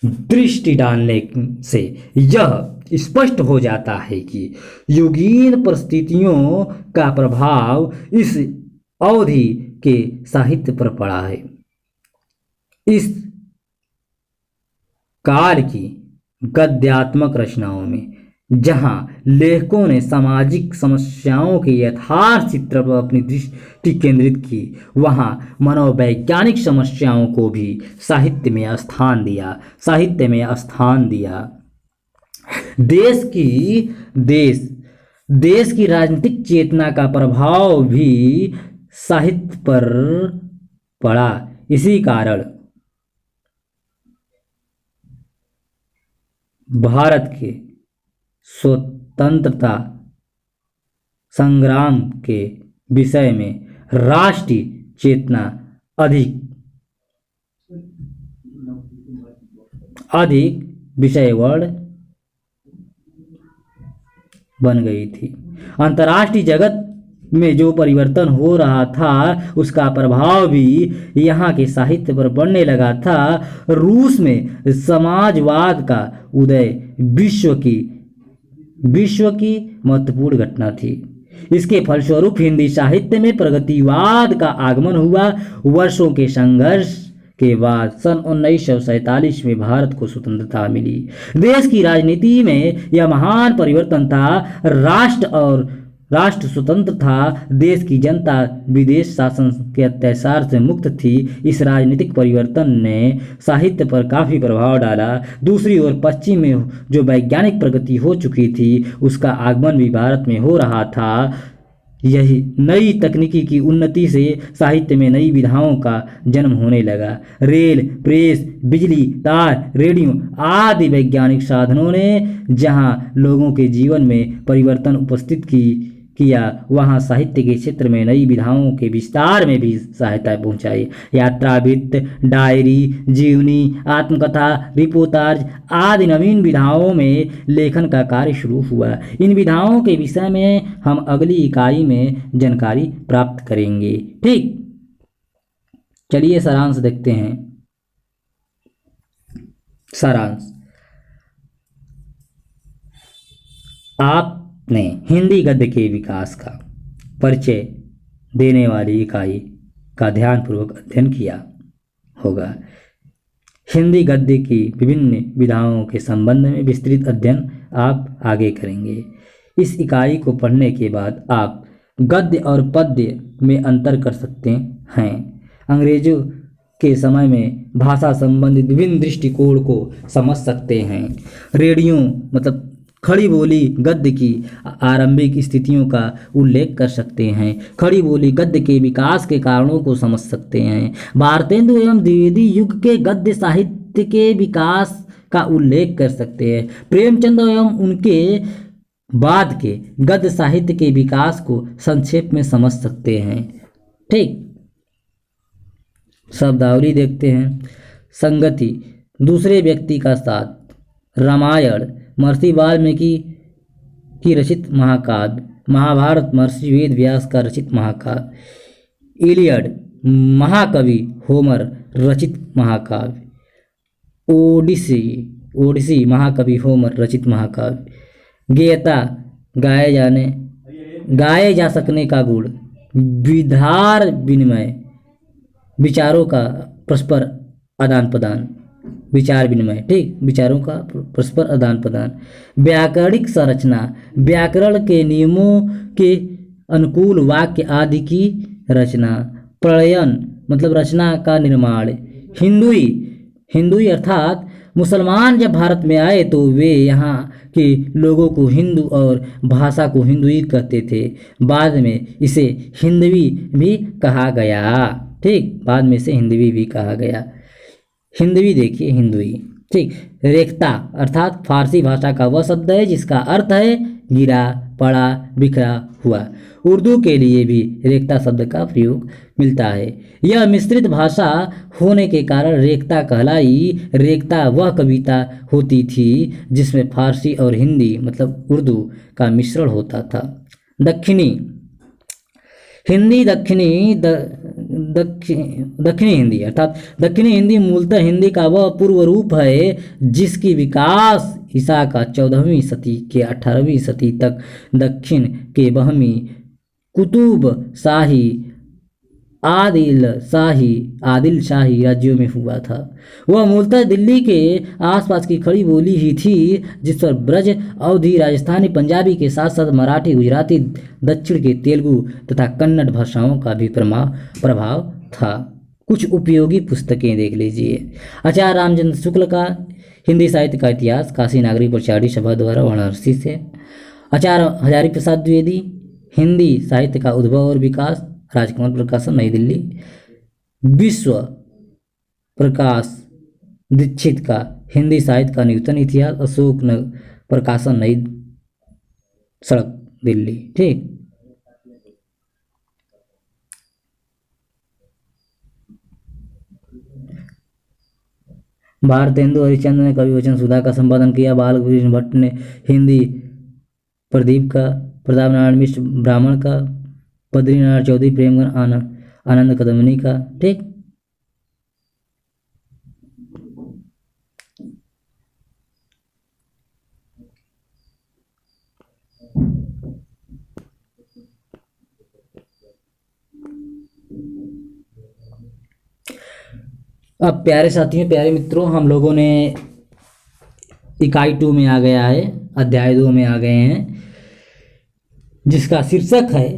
दृष्टि डालने से यह स्पष्ट हो जाता है कि युगीन परिस्थितियों का प्रभाव इस अवधि के साहित्य पर पड़ा है। इस काल की गद्यात्मक रचनाओं में जहां लेखकों ने सामाजिक समस्याओं के यथार्थ चित्र पर अपनी दृष्टि केंद्रित की, वहां मनोवैज्ञानिक समस्याओं को भी साहित्य में स्थान दिया। देश की राजनीतिक चेतना का प्रभाव भी साहित्य पर पड़ा। इसी कारण भारत के स्वतंत्रता संग्राम के विषय में राष्ट्रीय चेतना अधिक विषयवर्ण बन गई थी। अंतर्राष्ट्रीय जगत में जो परिवर्तन हो रहा था उसका प्रभाव भी यहाँ के साहित्य पर पड़ने लगा था। रूस में समाजवाद का उदय विश्व की महत्वपूर्ण घटना थी। इसके फलस्वरूप हिंदी साहित्य में प्रगतिवाद का आगमन हुआ। वर्षों के संघर्ष के बाद सन 1947 में भारत को स्वतंत्रता मिली। देश की राजनीति में यह महान परिवर्तन था। राष्ट्र स्वतंत्र था, देश की जनता विदेश शासन के अत्याचार से मुक्त थी। इस राजनीतिक परिवर्तन ने साहित्य पर काफ़ी प्रभाव डाला। दूसरी ओर पश्चिम में जो वैज्ञानिक प्रगति हो चुकी थी उसका आगमन भी भारत में हो रहा था। यही नई तकनीकी की उन्नति से साहित्य में नई विधाओं का जन्म होने लगा। रेल, प्रेस, बिजली, तार, रेडियो आदि वैज्ञानिक साधनों ने जहां लोगों के जीवन में परिवर्तन उपस्थित किया, वहां साहित्य के क्षेत्र में नई विधाओं के विस्तार में भी सहायता पहुंचाई। यात्रा वृत्त, डायरी, जीवनी, आत्मकथा, रिपोर्टाज आदि नवीन विधाओं में लेखन का कार्य शुरू हुआ। इन विधाओं के विषय में हम अगली इकाई में जानकारी प्राप्त करेंगे। ठीक, चलिए सारांश देखते हैं। सारांश, आपने हिंदी गद्य के विकास का परिचय देने वाली इकाई का ध्यानपूर्वक अध्ययन किया होगा। हिंदी गद्य की विभिन्न विधाओं के संबंध में विस्तृत अध्ययन आप आगे करेंगे। इस इकाई को पढ़ने के बाद आप गद्य और पद्य में अंतर कर सकते हैं। अंग्रेजों के समय में भाषा संबंधित विभिन्न दृष्टिकोण को समझ सकते हैं। रेडियो मतलब खड़ी बोली गद्य की आरंभिक स्थितियों का उल्लेख कर सकते हैं। खड़ी बोली गद्य के विकास के कारणों को समझ सकते हैं। भारतेंदु एवं द्विवेदी युग के गद्य साहित्य के विकास का उल्लेख कर सकते हैं। प्रेमचंद एवं उनके बाद के गद्य साहित्य के विकास को संक्षेप में समझ सकते हैं। ठीक, शब्दावली देखते हैं। संगति, दूसरे व्यक्ति का साथ। रामायण महर्षि वाल्मीकि की रचित महाकाव्य। महाभारत महर्षि वेद व्यास का रचित महाकाव्य। इलियड महाकवि होमर रचित महाकाव्य। ओडिसी महाकवि होमर रचित महाकाव्य। गेयता गाए जा सकने का गुण। विधार विनिमय, विचारों का परस्पर आदान प्रदान। विचार विनिमय, ठीक, विचारों का परस्पर आदान प्रदान। व्याकरणिक संरचना, व्याकरण के नियमों के अनुकूल वाक्य आदि की रचना। प्रणयन मतलब रचना का निर्माण। हिंदुई अर्थात मुसलमान जब भारत में आए तो वे यहाँ के लोगों को हिंदू और भाषा को हिंदुई कहते थे। बाद में इसे हिंदवी भी कहा गया। ठीक, बाद में इसे हिंदवी भी कहा गया। हिंदवी देखिए, हिंदुई। ठीक, रेख्ता अर्थात फारसी भाषा का वह शब्द है जिसका अर्थ है गिरा, पड़ा, बिखरा हुआ। उर्दू के लिए भी रेख्ता शब्द का प्रयोग मिलता है। यह मिश्रित भाषा होने के कारण रेख्ता कहलाई। रेख्ता वह कविता होती थी जिसमें फारसी और हिंदी मतलब उर्दू का मिश्रण होता था। दक्षिणी हिंदी दक्षिणी हिंदी अर्थात दक्षिणी हिंदी मूलतः हिंदी का वह पूर्व रूप है जिसकी विकास ईसा का 14वीं सदी के 18वीं सदी तक दक्षिण के बहमी कुतुब शाही आदिल शाही राज्यों में हुआ था। वह मूलतः दिल्ली के आसपास की खड़ी बोली ही थी जिस पर ब्रज, अवधी, राजस्थानी, पंजाबी के साथ साथ मराठी, गुजराती, दक्षिण के तेलुगु तथा कन्नड़ भाषाओं का भी प्रभाव था। कुछ उपयोगी पुस्तकें देख लीजिए। आचार्य रामचंद्र शुक्ल का हिंदी साहित्य का इतिहास, काशी नागरी प्रचारी सभा द्वारा वाराणसी से। आचार्य हजारी प्रसाद द्विवेदी हिंदी साहित्य का उद्भव और विकास, राजकमल प्रकाशन, नई दिल्ली। विश्व प्रकाश दीक्षित का हिंदी साहित्य का न्यूतन इतिहास, अशोक प्रकाशन, नई सड़क, दिल्ली। ठीक, भारतेंदु हरिश्चंद्र ने कवि वचन सुधा का संपादन किया। बालकृष्ण भट्ट ने हिंदी प्रदीप का, प्रताप नारायण मिश्र ब्राह्मण का, बद्रीनारायण चौधरी प्रेमगन आनंद कदमनी का। ठीक, अब प्यारे साथियों, प्यारे मित्रों, हम लोगों ने इकाई 2 में आ गया है, अध्याय 2 में आ गए हैं, जिसका शीर्षक है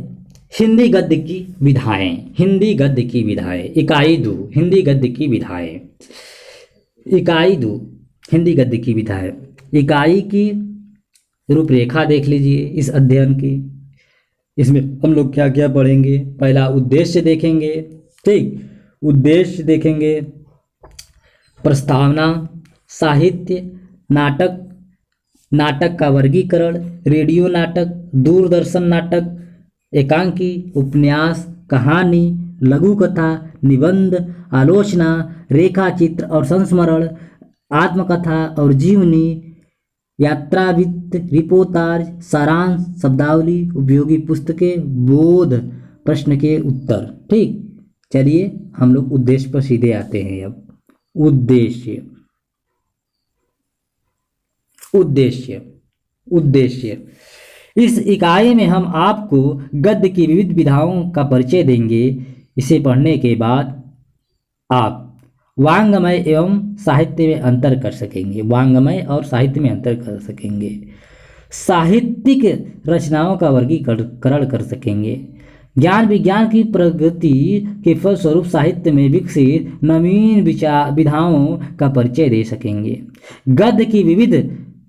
हिंदी गद्य की विधाएं। हिंदी गद्य की विधाएं, इकाई 2 हिंदी गद्य की विधाएं। इकाई 2 हिंदी गद्य की विधाएं। इकाई की रूपरेखा देख लीजिए इस अध्ययन की। इसमें हम लोग क्या क्या पढ़ेंगे। पहला उद्देश्य देखेंगे। ठीक, उद्देश्य देखेंगे, प्रस्तावना, साहित्य, नाटक, नाटक का वर्गीकरण, रेडियो नाटक, दूरदर्शन नाटक, एकांकी, उपन्यास, कहानी, लघु कथा, निबंध, आलोचना, रेखा चित्र और संस्मरण, आत्मकथा और जीवनी, यात्रावृत्त, रिपोर्टाज, सारांश, शब्दावली, उपयोगी पुस्तकें, बोध प्रश्न के उत्तर। ठीक, चलिए हम लोग उद्देश्य पर सीधे आते हैं। अब उद्देश्य उद्देश्य उद्देश्य इस इकाई में हम आपको गद्य की विविध विधाओं का परिचय देंगे। इसे पढ़ने के बाद आप वांग्मय एवं साहित्य में अंतर कर सकेंगे। वांग्मय और साहित्य में अंतर कर सकेंगे। साहित्यिक रचनाओं का वर्गीकरण कर सकेंगे। ज्ञान विज्ञान की प्रगति के फलस्वरूप साहित्य में विकसित नवीन विधाओं का परिचय दे सकेंगे। गद्य की विविध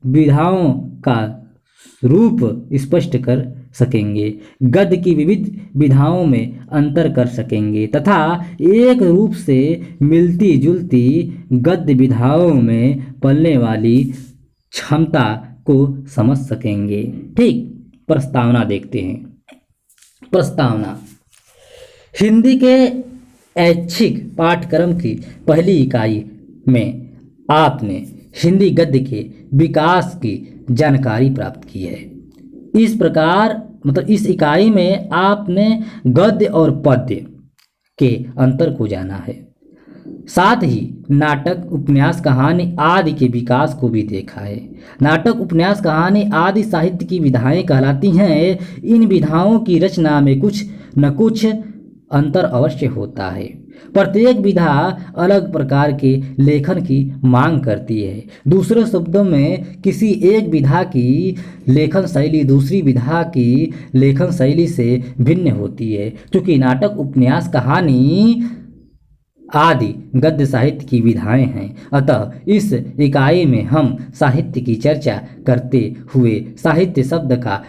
विधाओं का रूप स्पष्ट कर सकेंगे। गद्य की विविध विधाओं में अंतर कर सकेंगे तथा एक रूप से मिलती जुलती गद्य विधाओं में पलने वाली क्षमता को समझ सकेंगे। ठीक, प्रस्तावना देखते हैं। प्रस्तावना हिंदी के ऐच्छिक पाठ्यक्रम की पहली इकाई में आपने हिंदी गद्य के विकास की जानकारी प्राप्त की है। इस प्रकार मतलब इस इकाई में आपने गद्य और पद्य के अंतर को जाना है। साथ ही नाटक, उपन्यास, कहानी आदि के विकास को भी देखा है। नाटक, उपन्यास, कहानी आदि साहित्य की विधाएं कहलाती हैं। इन विधाओं की रचना में कुछ न कुछ अंतर अवश्य होता है। प्रत्येक विधा अलग प्रकार के लेखन की मांग करती है। दूसरे शब्दों में किसी एक विधा की लेखन शैली दूसरी विधा की लेखन शैली से भिन्न होती है। क्योंकि नाटक, उपन्यास, कहानी आदि गद्य साहित्य की विधाएं हैं। अतः इस इकाई में हम साहित्य की चर्चा करते हुए साहित्य शब्द का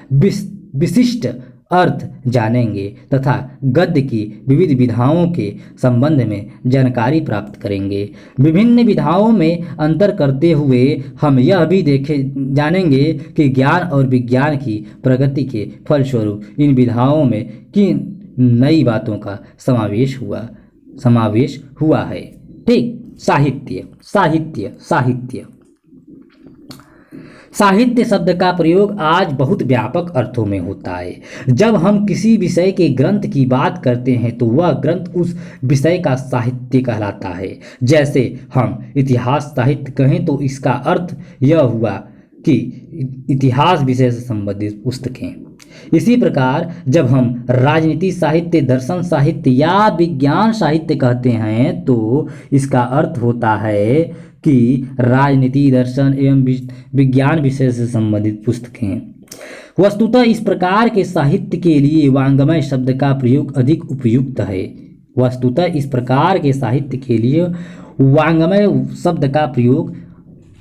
विशिष्ट अर्थ जानेंगे तथा गद्य की विविध विधाओं के संबंध में जानकारी प्राप्त करेंगे। विभिन्न विधाओं में अंतर करते हुए हम यह भी जानेंगे कि ज्ञान और विज्ञान की प्रगति के फलस्वरूप इन विधाओं में किन नई बातों का समावेश हुआ है। ठीक, साहित्य शब्द का प्रयोग आज बहुत व्यापक अर्थों में होता है। जब हम किसी विषय के ग्रंथ की बात करते हैं तो वह ग्रंथ उस विषय का साहित्य कहलाता है। जैसे हम इतिहास साहित्य कहें तो इसका अर्थ यह हुआ कि इतिहास विषय से संबंधित पुस्तकें। इसी प्रकार जब हम राजनीति साहित्य, दर्शन साहित्य या विज्ञान साहित्य कहते हैं तो इसका अर्थ होता है कि राजनीति, दर्शन एवं विज्ञान विषय से संबंधित पुस्तकें। वस्तुतः इस प्रकार के साहित्य के लिए वाङ्मय शब्द का प्रयोग अधिक उपयुक्त है। वस्तुतः इस प्रकार के साहित्य के लिए वाङ्मय शब्द का प्रयोग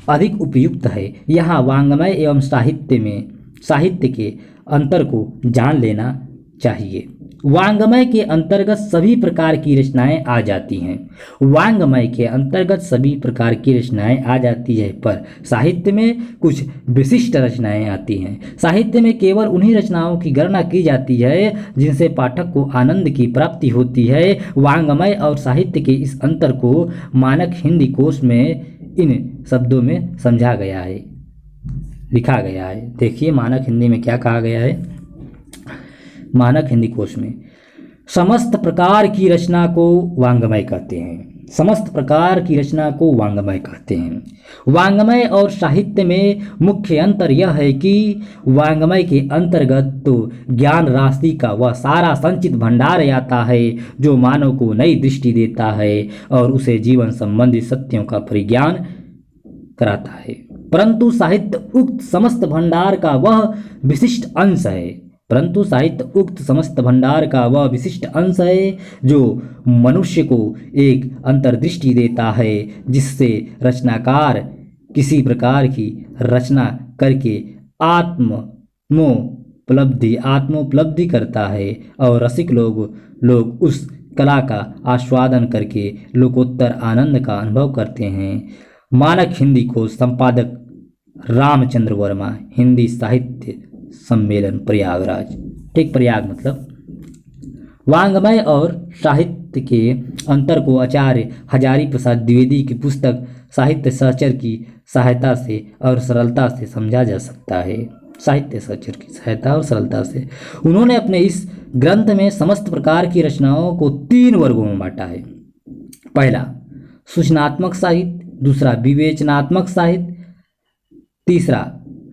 अधिक उपयुक्त है। यहाँ वाङ्मय एवं साहित्य के अंतर को जान लेना चाहिए। वाङ्मय के अंतर्गत सभी प्रकार की रचनाएं आ जाती हैं। वाङ्मय के अंतर्गत सभी प्रकार की रचनाएं आ जाती है, पर साहित्य में कुछ विशिष्ट रचनाएं आती हैं। साहित्य में केवल उन्हीं रचनाओं की गणना की जाती है जिनसे पाठक को आनंद की प्राप्ति होती है। वाङ्मय और साहित्य के इस अंतर को मानक हिंदी कोश में इन शब्दों में समझा गया है, लिखा गया है। देखिए मानक हिंदी में क्या कहा गया है। मानक हिंदी कोश में समस्त प्रकार की रचना को वाङ्मय कहते हैं। समस्त प्रकार की रचना को वाङ्मय कहते हैं। वाङ्मय और साहित्य में मुख्य अंतर यह है कि वाङ्मय के अंतर्गत तो ज्ञान राशि का वह सारा संचित भंडार आता है जो मानव को नई दृष्टि देता है और उसे जीवन संबंधी सत्यों का परिज्ञान कराता है, परंतु साहित्य उक्त समस्त भंडार का वह विशिष्ट अंश है। जो मनुष्य को एक अंतर्दृष्टि देता है जिससे रचनाकार किसी प्रकार की रचना करके आत्मोपलब्धि करता है और रसिक लोग उस कला का आस्वादन करके लोकोत्तर आनंद का अनुभव करते हैं। मानक हिंदी को संपादक रामचंद्र वर्मा, हिंदी साहित्य सम्मेलन प्रयागराज। ठीक, प्रयाग मतलब। वाङ्मय और साहित्य के अंतर को आचार्य हजारी प्रसाद द्विवेदी की पुस्तक साहित्य सहचर की सहायता से और सरलता से समझा जा सकता है। साहित्य सहचर की सहायता और सरलता से उन्होंने अपने इस ग्रंथ में समस्त प्रकार की रचनाओं को 3 वर्गों में बांटा है। पहला सूचनात्मक साहित्य, दूसरा विवेचनात्मक साहित्य, तीसरा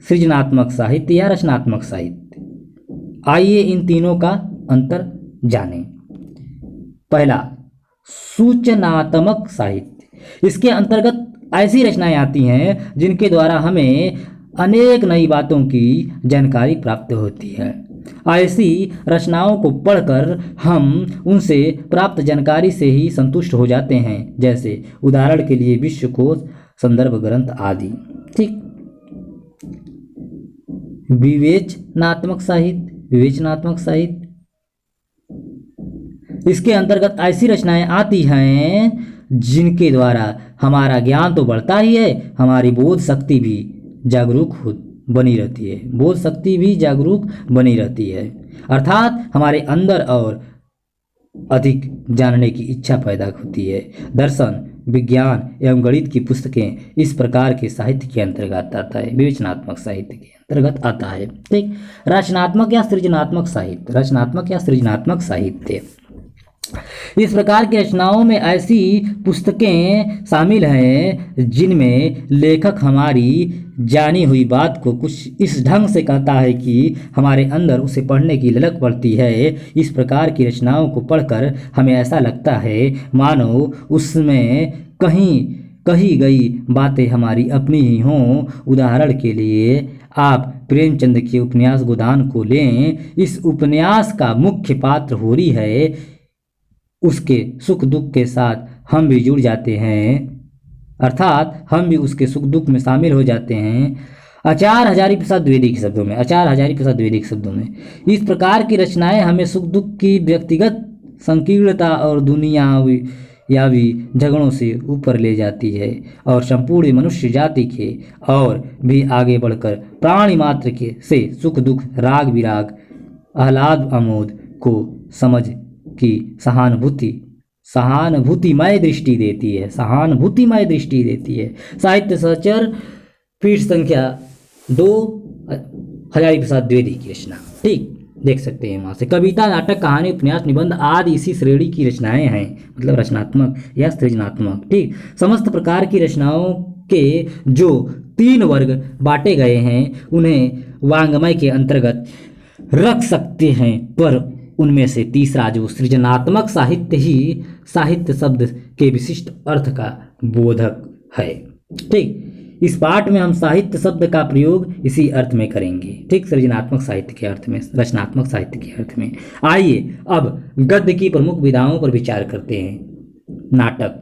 सृजनात्मक साहित्य या रचनात्मक साहित्य। आइए इन तीनों का अंतर जानें। पहला सूचनात्मक साहित्य। इसके अंतर्गत ऐसी रचनाएं आती हैं जिनके द्वारा हमें अनेक नई बातों की जानकारी प्राप्त होती है। ऐसी रचनाओं को पढ़कर हम उनसे प्राप्त जानकारी से ही संतुष्ट हो जाते हैं, जैसे उदाहरण के लिए विश्वकोश, संदर्भ ग्रंथ आदि। ठीक। विवेचनात्मक साहित्य, इसके अंतर्गत ऐसी रचनाएं आती हैं जिनके द्वारा हमारा ज्ञान तो बढ़ता ही है, हमारी बोध शक्ति भी जागरूक बनी रहती है। अर्थात हमारे अंदर और अधिक जानने की इच्छा पैदा होती है। दर्शन, विज्ञान एवं गणित की पुस्तकें इस प्रकार के साहित्य के अंतर्गत आता है, विवेचनात्मक साहित्य के अंतर्गत आता है। ठीक। रचनात्मक या सृजनात्मक साहित्य। इस प्रकार की रचनाओं में ऐसी पुस्तकें शामिल हैं जिनमें लेखक हमारी जानी हुई बात को कुछ इस ढंग से कहता है कि हमारे अंदर उसे पढ़ने की ललक पड़ती है। इस प्रकार की रचनाओं को पढ़कर हमें ऐसा लगता है मानो उसमें कही गई बातें हमारी अपनी ही हों। उदाहरण के लिए आप प्रेमचंद के उपन्यास गोदान को लें। इस उपन्यास का मुख्य पात्र होरी है। उसके सुख दुख के साथ हम भी जुड़ जाते हैं, अर्थात हम भी उसके सुख दुख में शामिल हो जाते हैं। आचार्य हजारी प्रसाद द्विवेदी के शब्दों में, आचार्य हजारी प्रसाद द्विवेदी के शब्दों में, इस प्रकार की रचनाएं हमें सुख दुख की व्यक्तिगत संकीर्णता और दुनियावी झगड़ों से ऊपर ले जाती है और संपूर्ण मनुष्य जाति के और भी आगे बढ़कर प्राणी मात्र के से सुख दुख, राग विराग, आह्लाद आमोद को समझ की सहानुभूतिमय दृष्टि देती है, सहानुभूतिमय दृष्टि देती है। साहित्य सहचर पीठ संख्या 2, हजारी प्रसाद द्विवेदी की रचना। ठीक, देख सकते हैं वहाँ से। कविता, नाटक, कहानी, उपन्यास, निबंध आदि इसी श्रेणी की रचनाएं हैं, मतलब रचनात्मक या सृजनात्मक। ठीक, समस्त प्रकार की रचनाओं के जो 3 वर्ग बांटे गए हैं उन्हें वाङ्मय के अंतर्गत रख सकते हैं, पर उनमें से तीसरा जो सृजनात्मक साहित्य ही साहित्य शब्द के विशिष्ट अर्थ का बोधक है। ठीक, इस पाठ में हम साहित्य शब्द का प्रयोग इसी अर्थ में करेंगे। ठीक, सृजनात्मक साहित्य के अर्थ में, रचनात्मक साहित्य के अर्थ में। आइए अब गद्य की प्रमुख विधाओं पर विचार करते हैं। नाटक,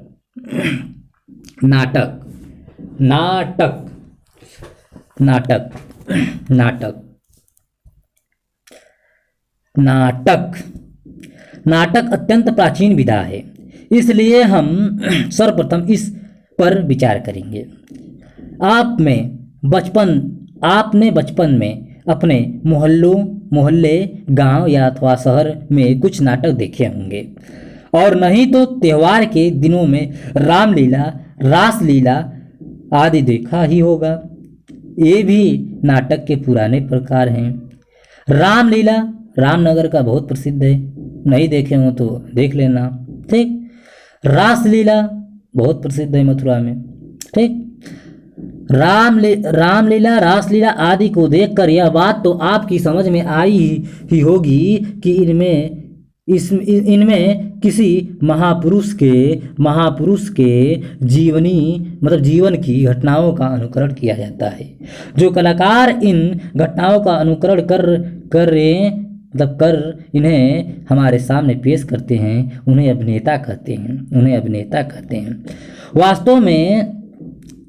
नाटक, नाटक, नाटक, नाटक, नाटक, नाटक अत्यंत प्राचीन विधा है, इसलिए हम सर्वप्रथम इस पर विचार करेंगे। आपने बचपन में अपने मोहल्ले, गांव या अथवा शहर में कुछ नाटक देखे होंगे, और नहीं तो त्योहार के दिनों में रामलीला, रासलीला आदि देखा ही होगा। ये भी नाटक के पुराने प्रकार हैं। रामलीला रामनगर का बहुत प्रसिद्ध है, नहीं देखे हो तो देख लेना। ठीक, रासलीला बहुत प्रसिद्ध है मथुरा में। ठीक, रामलीला, रासलीला आदि को देखकर यह बात तो आपकी समझ में आई ही होगी कि इनमें किसी महापुरुष के जीवन की घटनाओं का अनुकरण किया जाता है। जो कलाकार इन घटनाओं का अनुकरण कर इन्हें हमारे सामने पेश करते हैं, उन्हें अभिनेता कहते हैं। वास्तव में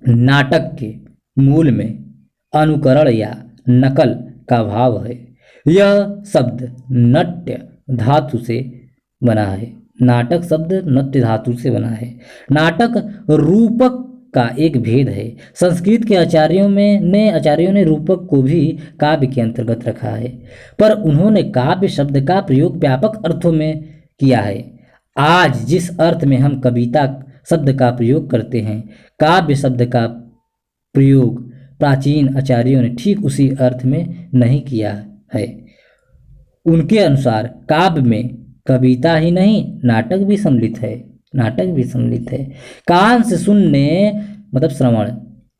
नाटक के मूल में अनुकरण या नकल का भाव है। यह शब्द नट्य धातु से बना है। नाटक शब्द नट्य धातु से बना है। नाटक रूपक का एक भेद है। संस्कृत के आचार्यों ने रूपक को भी काव्य के अंतर्गत रखा है, पर उन्होंने काव्य शब्द का प्रयोग व्यापक अर्थों में किया है। आज जिस अर्थ में हम कविता शब्द का प्रयोग करते हैं, काव्य शब्द का प्रयोग प्राचीन आचार्यों ने ठीक उसी अर्थ में नहीं किया है। उनके अनुसार काव्य में कविता ही नहीं, नाटक भी सम्मिलित है। कान से सुनने मतलब श्रवण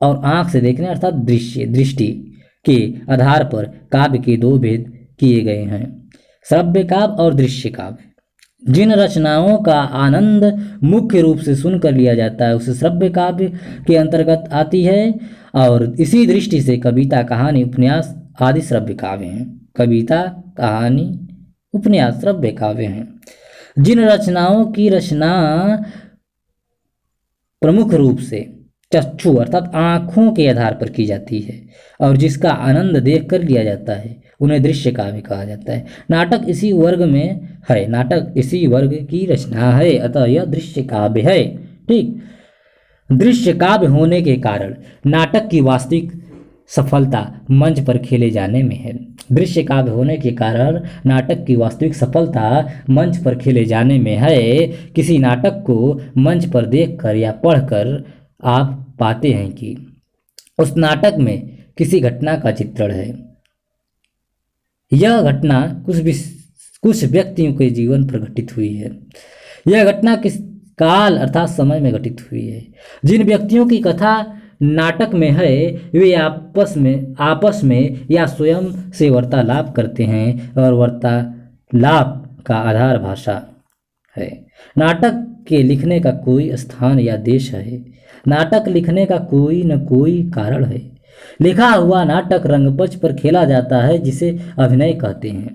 और आंख से देखने अर्थात दृष्टि के आधार पर काव्य के 2 भेद किए गए हैं, श्रव्य काव्य और दृश्य काव्य। जिन रचनाओं का आनंद मुख्य रूप से सुनकर लिया जाता है उसे श्रव्य काव्य के अंतर्गत आती है, और इसी दृष्टि से कविता, कहानी, उपन्यास आदि श्रव्य काव्य हैं। कविता, कहानी, उपन्यास श्रव्य काव्य हैं। जिन रचनाओं की रचना प्रमुख रूप से चक्षु अर्थात आँखों के आधार पर की जाती है और जिसका आनंद देखकर लिया जाता है, उन्हें दृश्य काव्य कहा जाता है। नाटक इसी वर्ग में है, नाटक इसी वर्ग की रचना है, अतः यह दृश्य काव्य है। ठीक, दृश्य काव्य होने के कारण नाटक की वास्तविक सफलता मंच पर खेले जाने में है। दृश्य काव्य होने के कारण नाटक की वास्तविक सफलता मंच पर खेले जाने में है। किसी नाटक को मंच पर देखकर या पढ़कर आप पाते हैं कि उस नाटक में किसी घटना का चित्रण है। यह घटना कुछ व्यक्तियों के जीवन पर घटित हुई है। यह घटना किस काल अर्थात समय में घटित हुई है। जिन व्यक्तियों की कथा नाटक में है वे आपस में या स्वयं से वार्तालाप करते हैं और वार्तालाप का आधार भाषा है। नाटक के लिखने का कोई स्थान या देश है। नाटक लिखने का कोई न कोई कारण है। लिखा हुआ नाटक रंगमंच पर खेला जाता है जिसे अभिनय कहते हैं।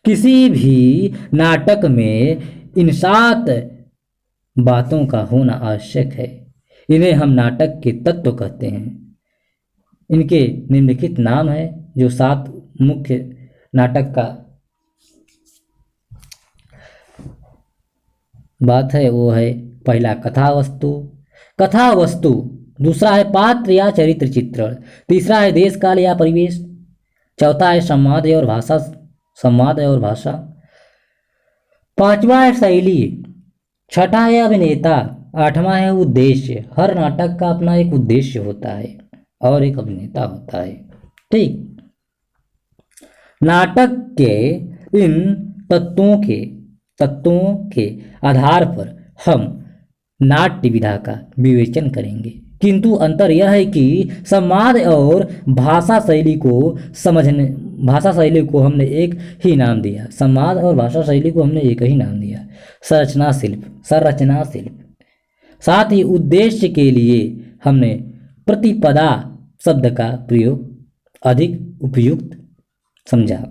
किसी भी नाटक में इंसात बातों का होना आवश्यक है। इन्हें हम नाटक के तत्व कहते हैं। इनके निम्नलिखित नाम है। जो 7 मुख्य नाटक का बात है वो है, पहला कथा वस्तु। कथा वस्तु। दूसरा है पात्र या चरित्र चित्रण। तीसरा है देश काल या परिवेश। चौथा है संवाद और भाषा। पांचवा है शैली। छठा है अभिनेता। आठवां है उद्देश्य। हर नाटक का अपना एक उद्देश्य होता है और एक अभिनेता होता है। ठीक। नाटक के इन तत्वों के आधार पर हम नाट्य विधा का विवेचन करेंगे, किंतु अंतर यह है कि संवाद और भाषा शैली को हमने एक ही नाम दिया। संवाद और भाषा शैली को हमने एक ही नाम दिया, संरचना शिल्प। साथ ही उद्देश्य के लिए हमने प्रतिपदा शब्द का प्रयोग अधिक उपयुक्त समझा।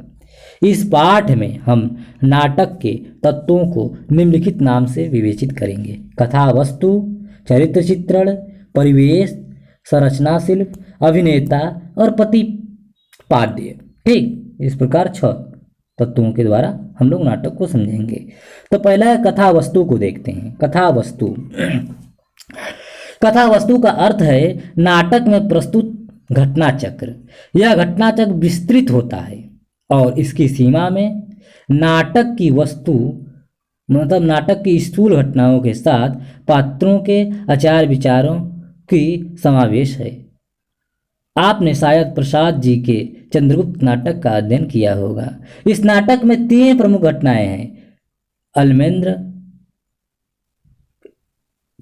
इस पाठ में हम नाटक के तत्वों को निम्नलिखित नाम से विवेचित करेंगे: कथा वस्तु, चरित्र चित्रण, परिवेश, संरचना शिल्प, अभिनेता और प्रतिपाद्य। ठीक, इस प्रकार 6 तत्वों के द्वारा हम लोग नाटक को समझेंगे। तो पहला है कथा वस्तु को देखते हैं। कथा वस्तु कथा वस्तु का अर्थ है नाटक में प्रस्तुत घटना चक्र। यह घटना चक्र विस्तृत होता है और इसकी सीमा में नाटक की वस्तु मतलब नाटक की स्थूल घटनाओं के साथ पात्रों के आचार विचारों की समावेश है। आपने शायद प्रसाद जी के चंद्रगुप्त नाटक का अध्ययन किया होगा। इस नाटक में 3 प्रमुख घटनाएं हैं: अल्मेंद्र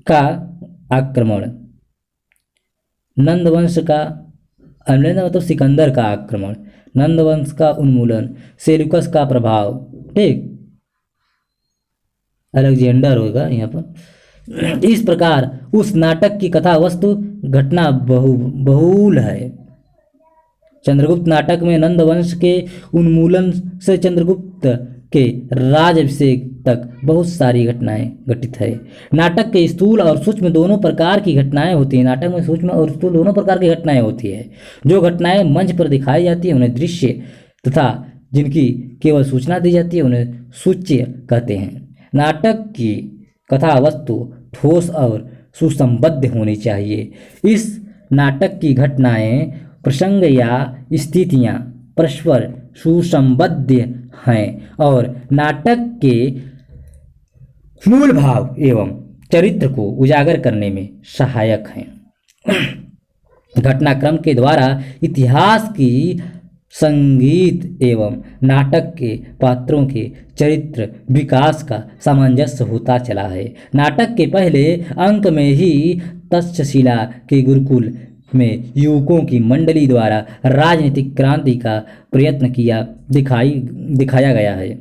का आक्रमण, नंदवंश का अल्मेंद्र मतलब सिकंदर का आक्रमण, नंदवंश का उन्मूलन, सेल्यूकस का प्रभाव। ठीक, अलेक्जेंडर होगा यहाँ पर। इस प्रकार उस नाटक की कथा वस्तु घटना बहुल है। चंद्रगुप्त नाटक में नंदवंश के उन्मूलन से चंद्रगुप्त के राज्याभिषेक तक बहुत सारी घटनाएं घटित है। नाटक के स्थूल और सूक्ष्म दोनों प्रकार की घटनाएं होती हैं। नाटक में सूक्ष्म और स्थूल दोनों प्रकार की घटनाएं होती है। जो घटनाएं मंच पर दिखाई जाती है उन्हें दृश्य तथा जिनकी केवल सूचना दी जाती है उन्हें सूच्य कहते हैं। नाटक की कथा वस्तु ठोस और सुसंबद्ध होनी चाहिए। इस नाटक की घटनाएं, प्रसंग या स्थितियां परस्पर सुसंबद्ध हैं और नाटक के मूल भाव एवं चरित्र को उजागर करने में सहायक हैं। घटनाक्रम के द्वारा इतिहास की संगीत एवं नाटक के पात्रों के चरित्र विकास का सामंजस्य होता चला है। नाटक के पहले अंक में ही तक्षशिला के गुरुकुल में युवकों की मंडली द्वारा राजनीतिक क्रांति का प्रयत्न दिखाया गया है।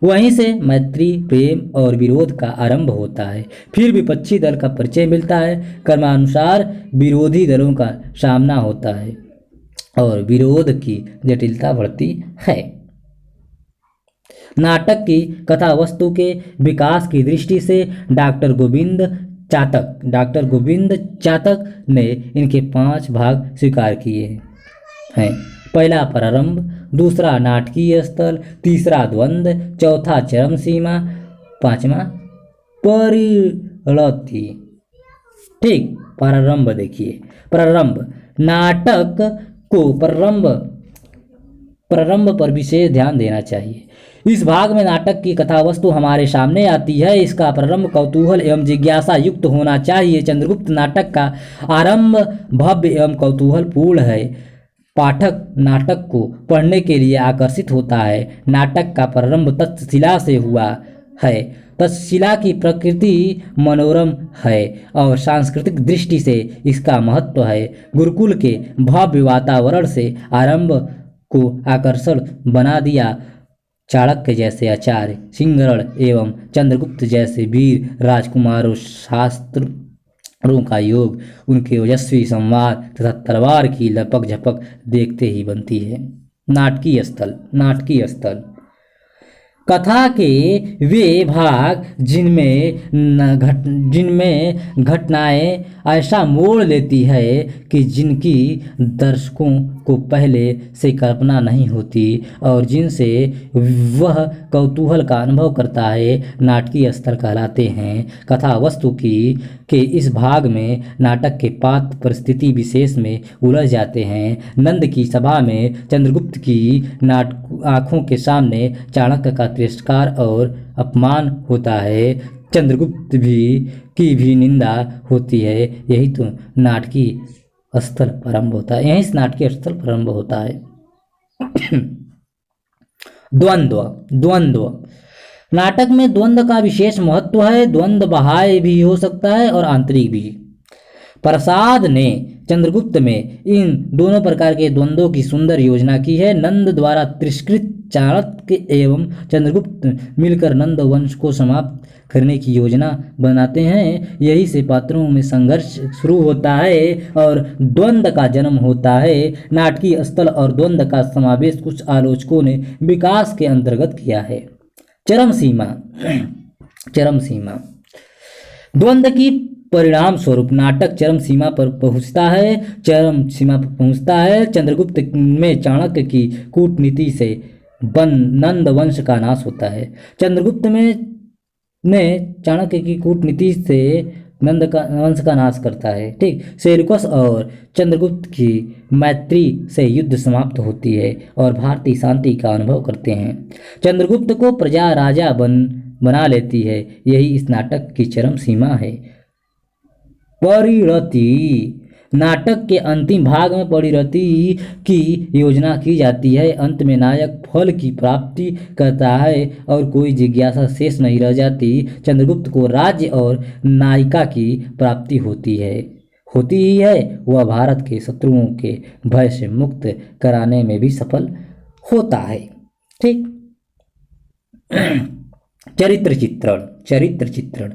वहीं से मैत्री, प्रेम और विरोध का आरंभ होता है। फिर विपक्षी दल का परिचय मिलता है। क्रमानुसार विरोधी दलों का सामना होता है और विरोध की जटिलता बढ़ती है। नाटक की कथा वस्तु के विकास की दृष्टि से डॉक्टर गोविंद चातक ने इनके 5 भाग स्वीकार किए हैं। पहला प्रारंभ, दूसरा नाटकीय स्थल, तीसरा द्वंद्व, चौथा चरम सीमा, 5वां परिणति। ठीक, प्रारंभ देखिए। प्रारंभ नाटक को प्रारंभ पर विशेष ध्यान देना चाहिए। इस भाग में नाटक की कथा वस्तु हमारे सामने आती है। इसका प्रारंभ कौतूहल एवं जिज्ञासा युक्त होना चाहिए। चंद्रगुप्त नाटक का आरंभ भव्य एवं कौतूहलपूर्ण है। पाठक नाटक को पढ़ने के लिए आकर्षित होता है। नाटक का प्रारंभ तक्षशिला से हुआ है। तक्षशिला की प्रकृति मनोरम है और सांस्कृतिक दृष्टि से इसका महत्व है। गुरुकुल के भव्य वातावरण से आरंभ को आकर्षण बना दिया। चाणक्य जैसे आचार्य, सिंहगढ़ एवं चंद्रगुप्त जैसे वीर राजकुमारों शास्त्रों का योग, उनके ओजस्वी संवाद तथा तलवार की लपक झपक देखते ही बनती है। नाटकीय स्थल कथा के वे भाग जिनमें घटनाएं ऐसा मोड़ लेती है कि जिनकी दर्शकों को पहले से कल्पना नहीं होती और जिनसे वह कौतूहल का अनुभव करता है, नाटकीय स्तर कहलाते हैं। कथा वस्तु के इस भाग में नाटक के पात्र परिस्थिति विशेष में उलझ जाते हैं। नंद की सभा में चंद्रगुप्त की आंखों के सामने चाणक्य का तिरस्कार और अपमान होता है, चंद्रगुप्त की भी निंदा होती है। यही तो नाटकीय स्थल प्रारंभ होता है, यहीं से नाटकीय स्थल प्रारंभ होता है। द्वंद्व नाटक में द्वंद्व का विशेष महत्व है। द्वंद्व बाह्य भी हो सकता है और आंतरिक भी। प्रसाद ने चंद्रगुप्त में इन दोनों प्रकार के द्वंद्वों की सुंदर योजना की है। नंद द्वारा तिरस्कृत चाणक्य एवं चंद्रगुप्त मिलकर नंद वंश को समाप्त करने की योजना बनाते हैं। यही से पात्रों में संघर्ष शुरू होता है और द्वंद्व का जन्म होता है। नाटकीय स्थल और द्वंद्व का समावेश कुछ आलोचकों ने विकास के अंतर्गत किया है। चरम सीमा द्वंद्व की परिणाम स्वरूप नाटक चरम सीमा पर पहुंचता है। चंद्रगुप्त में चाणक्य की कूटनीति से नंद वंश का नाश होता है। चंद्रगुप्त ने चाणक्य की कूटनीति से नंद का वंश का नाश करता है। ठीक, सेल्यूकस और चंद्रगुप्त की मैत्री से युद्ध समाप्त होती है और भारतीय शांति का अनुभव करते हैं। चंद्रगुप्त को प्रजा राजा बना लेती है। यही इस नाटक की चरम सीमा है। परिणति नाटक के अंतिम भाग में परिणति की योजना की जाती है। अंत में नायक फल की प्राप्ति करता है और कोई जिज्ञासा शेष नहीं रह जाती। चंद्रगुप्त को राज्य और नायिका की प्राप्ति होती ही है। वह भारत के शत्रुओं के भय से मुक्त कराने में भी सफल होता है। ठीक, चरित्र चित्रण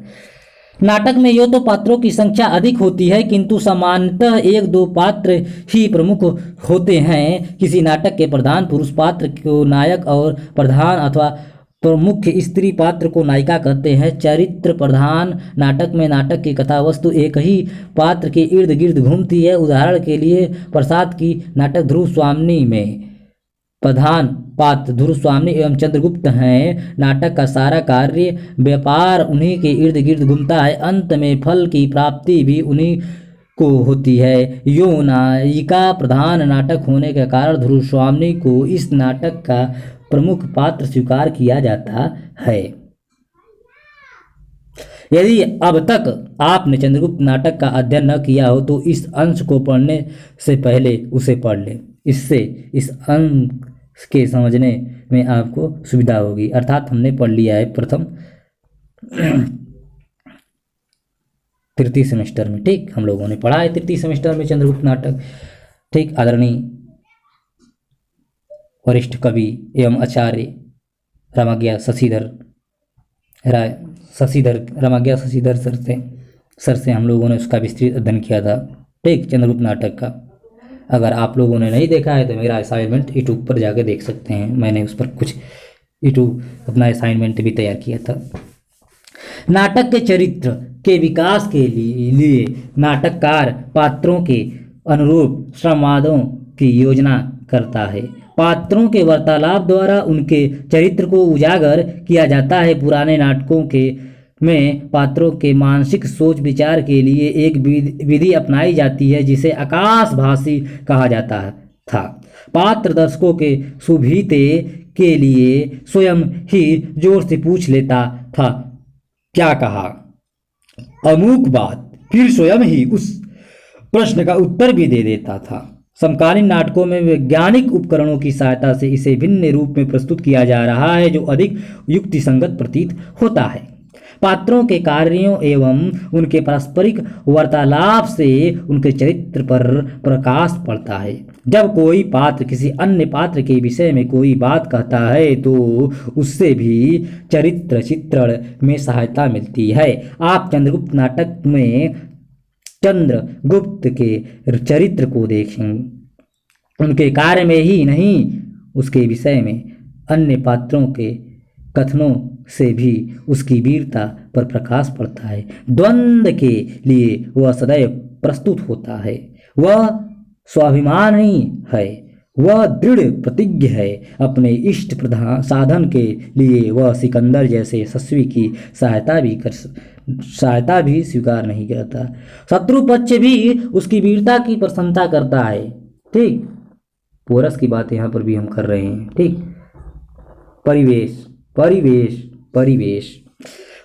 नाटक में यो तो पात्रों की संख्या अधिक होती है, किंतु सामान्यतः एक दो पात्र ही प्रमुख होते हैं। किसी नाटक के प्रधान पुरुष पात्र को नायक और प्रधान अथवा प्रमुख स्त्री पात्र को नायिका कहते हैं। चरित्र प्रधान नाटक में नाटक की कथा वस्तु एक ही पात्र के इर्द गिर्द घूमती है। उदाहरण के लिए प्रसाद की नाटक ध्रुव स्वामिनी में प्रधान पात्र ध्रुव स्वामिनी एवं चंद्रगुप्त हैं। नाटक का सारा कार्य व्यापार उन्हीं के इर्द गिर्द घूमता है। अंत में फल की प्राप्ति भी उन्हीं को होती है। यो नायिका प्रधान नाटक होने के कारण ध्रुव स्वामिनी को इस नाटक का प्रमुख पात्र स्वीकार किया जाता है। यदि अब तक आपने चंद्रगुप्त नाटक का अध्ययन न किया हो तो इस अंश को पढ़ने से पहले उसे पढ़ लें। इससे इस अंश के समझने में आपको सुविधा होगी। अर्थात हमने पढ़ लिया है प्रथम तृतीय सेमेस्टर में। ठीक, हम लोगों ने पढ़ा है तृतीय सेमेस्टर में चंद्रगुप्त नाटक। ठीक, आदरणीय वरिष्ठ कवि एवं आचार्य रामाज्ञा शशिधर सर से हम लोगों ने उसका विस्तृत अध्ययन किया था। ठीक, चंद्रगुप्त नाटक का अगर आप लोगों ने नहीं देखा है तो मेरा असाइनमेंट यूट्यूब पर जाकर देख सकते हैं। मैंने उस पर कुछ अपना असाइनमेंट भी तैयार किया था। नाटक के चरित्र के विकास के लिए नाटककार पात्रों के अनुरूप संवादों की योजना करता है। पात्रों के वार्तालाप द्वारा उनके चरित्र को उजागर किया जाता है। पुराने नाटकों में पात्रों के मानसिक सोच विचार के लिए एक विधि अपनाई जाती है जिसे आकाशभाषी कहा जाता था। पात्र दर्शकों के सुविधे के लिए स्वयं ही जोर से पूछ लेता था, क्या कहा, अमुक बात, फिर स्वयं ही उस प्रश्न का उत्तर भी दे देता था। समकालीन नाटकों में वैज्ञानिक उपकरणों की सहायता से इसे भिन्न रूप में प्रस्तुत किया जा रहा है जो अधिक युक्तिसंगत प्रतीत होता है। पात्रों के कार्यों एवं उनके पारस्परिक वार्तालाप से उनके चरित्र पर प्रकाश पड़ता है। जब कोई पात्र किसी अन्य पात्र के विषय में कोई बात कहता है तो उससे भी चरित्र चित्रण में सहायता मिलती है। आप चंद्रगुप्त नाटक में चंद्रगुप्त के चरित्र को देखें। उनके कार्य में ही नहीं उसके विषय में अन्य पात्रों के कथनों से भी उसकी वीरता पर प्रकाश पड़ता है। द्वंद्व के लिए वह सदैव प्रस्तुत होता है। वह स्वाभिमानी है, वह दृढ़ प्रतिज्ञ है। अपने इष्ट प्रधान साधन के लिए वह सिकंदर जैसे यशस्वी की सहायता भी स्वीकार नहीं करता। शत्रु पक्ष भी उसकी वीरता की प्रशंसा करता है। ठीक, पोरस की बात यहाँ पर भी हम कर रहे हैं। ठीक, परिवेश परिवेश परिवेश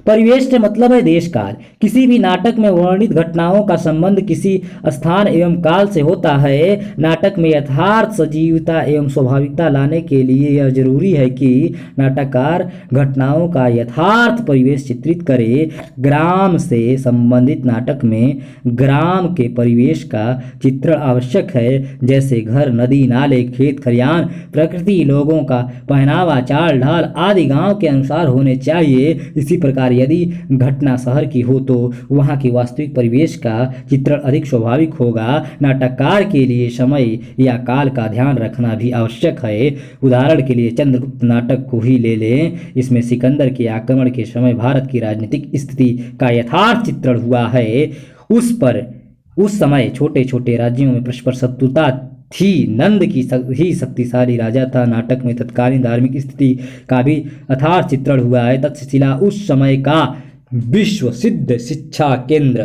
परिवेश से मतलब है देश काल। किसी भी नाटक में वर्णित घटनाओं का संबंध किसी स्थान एवं काल से होता है। नाटक में यथार्थ सजीवता एवं स्वाभाविकता लाने के लिए यह जरूरी है कि नाटककार घटनाओं का यथार्थ परिवेश चित्रित करे। ग्राम से संबंधित नाटक में ग्राम के परिवेश का चित्रण आवश्यक है, जैसे घर, नदी, नाले, खेत खलिहान, प्रकृति, लोगों का पहनावा, चाल ढाल आदि गांव के अनुसार होने चाहिए। इसी प्रकार यदि घटना शहर की हो तो वहां की वास्तविक परिवेश का चित्रण अधिक स्वाभाविक होगा। नाटककार के लिए समय या काल का ध्यान रखना भी आवश्यक है। उदाहरण के लिए चंद्रगुप्त नाटक को ही ले लें। इसमें सिकंदर के आक्रमण के समय भारत की राजनीतिक स्थिति का यथार्थ चित्रण हुआ है। उस समय छोटे छोटे राज्यों में परस्पर शत्रुता थी। नंद की ही शक्तिशाली राजा था। नाटक में तत्कालीन धार्मिक स्थिति का भी यथार्थ चित्रण हुआ है। तक्षशिला उस समय का विश्व प्रसिद्ध शिक्षा केंद्र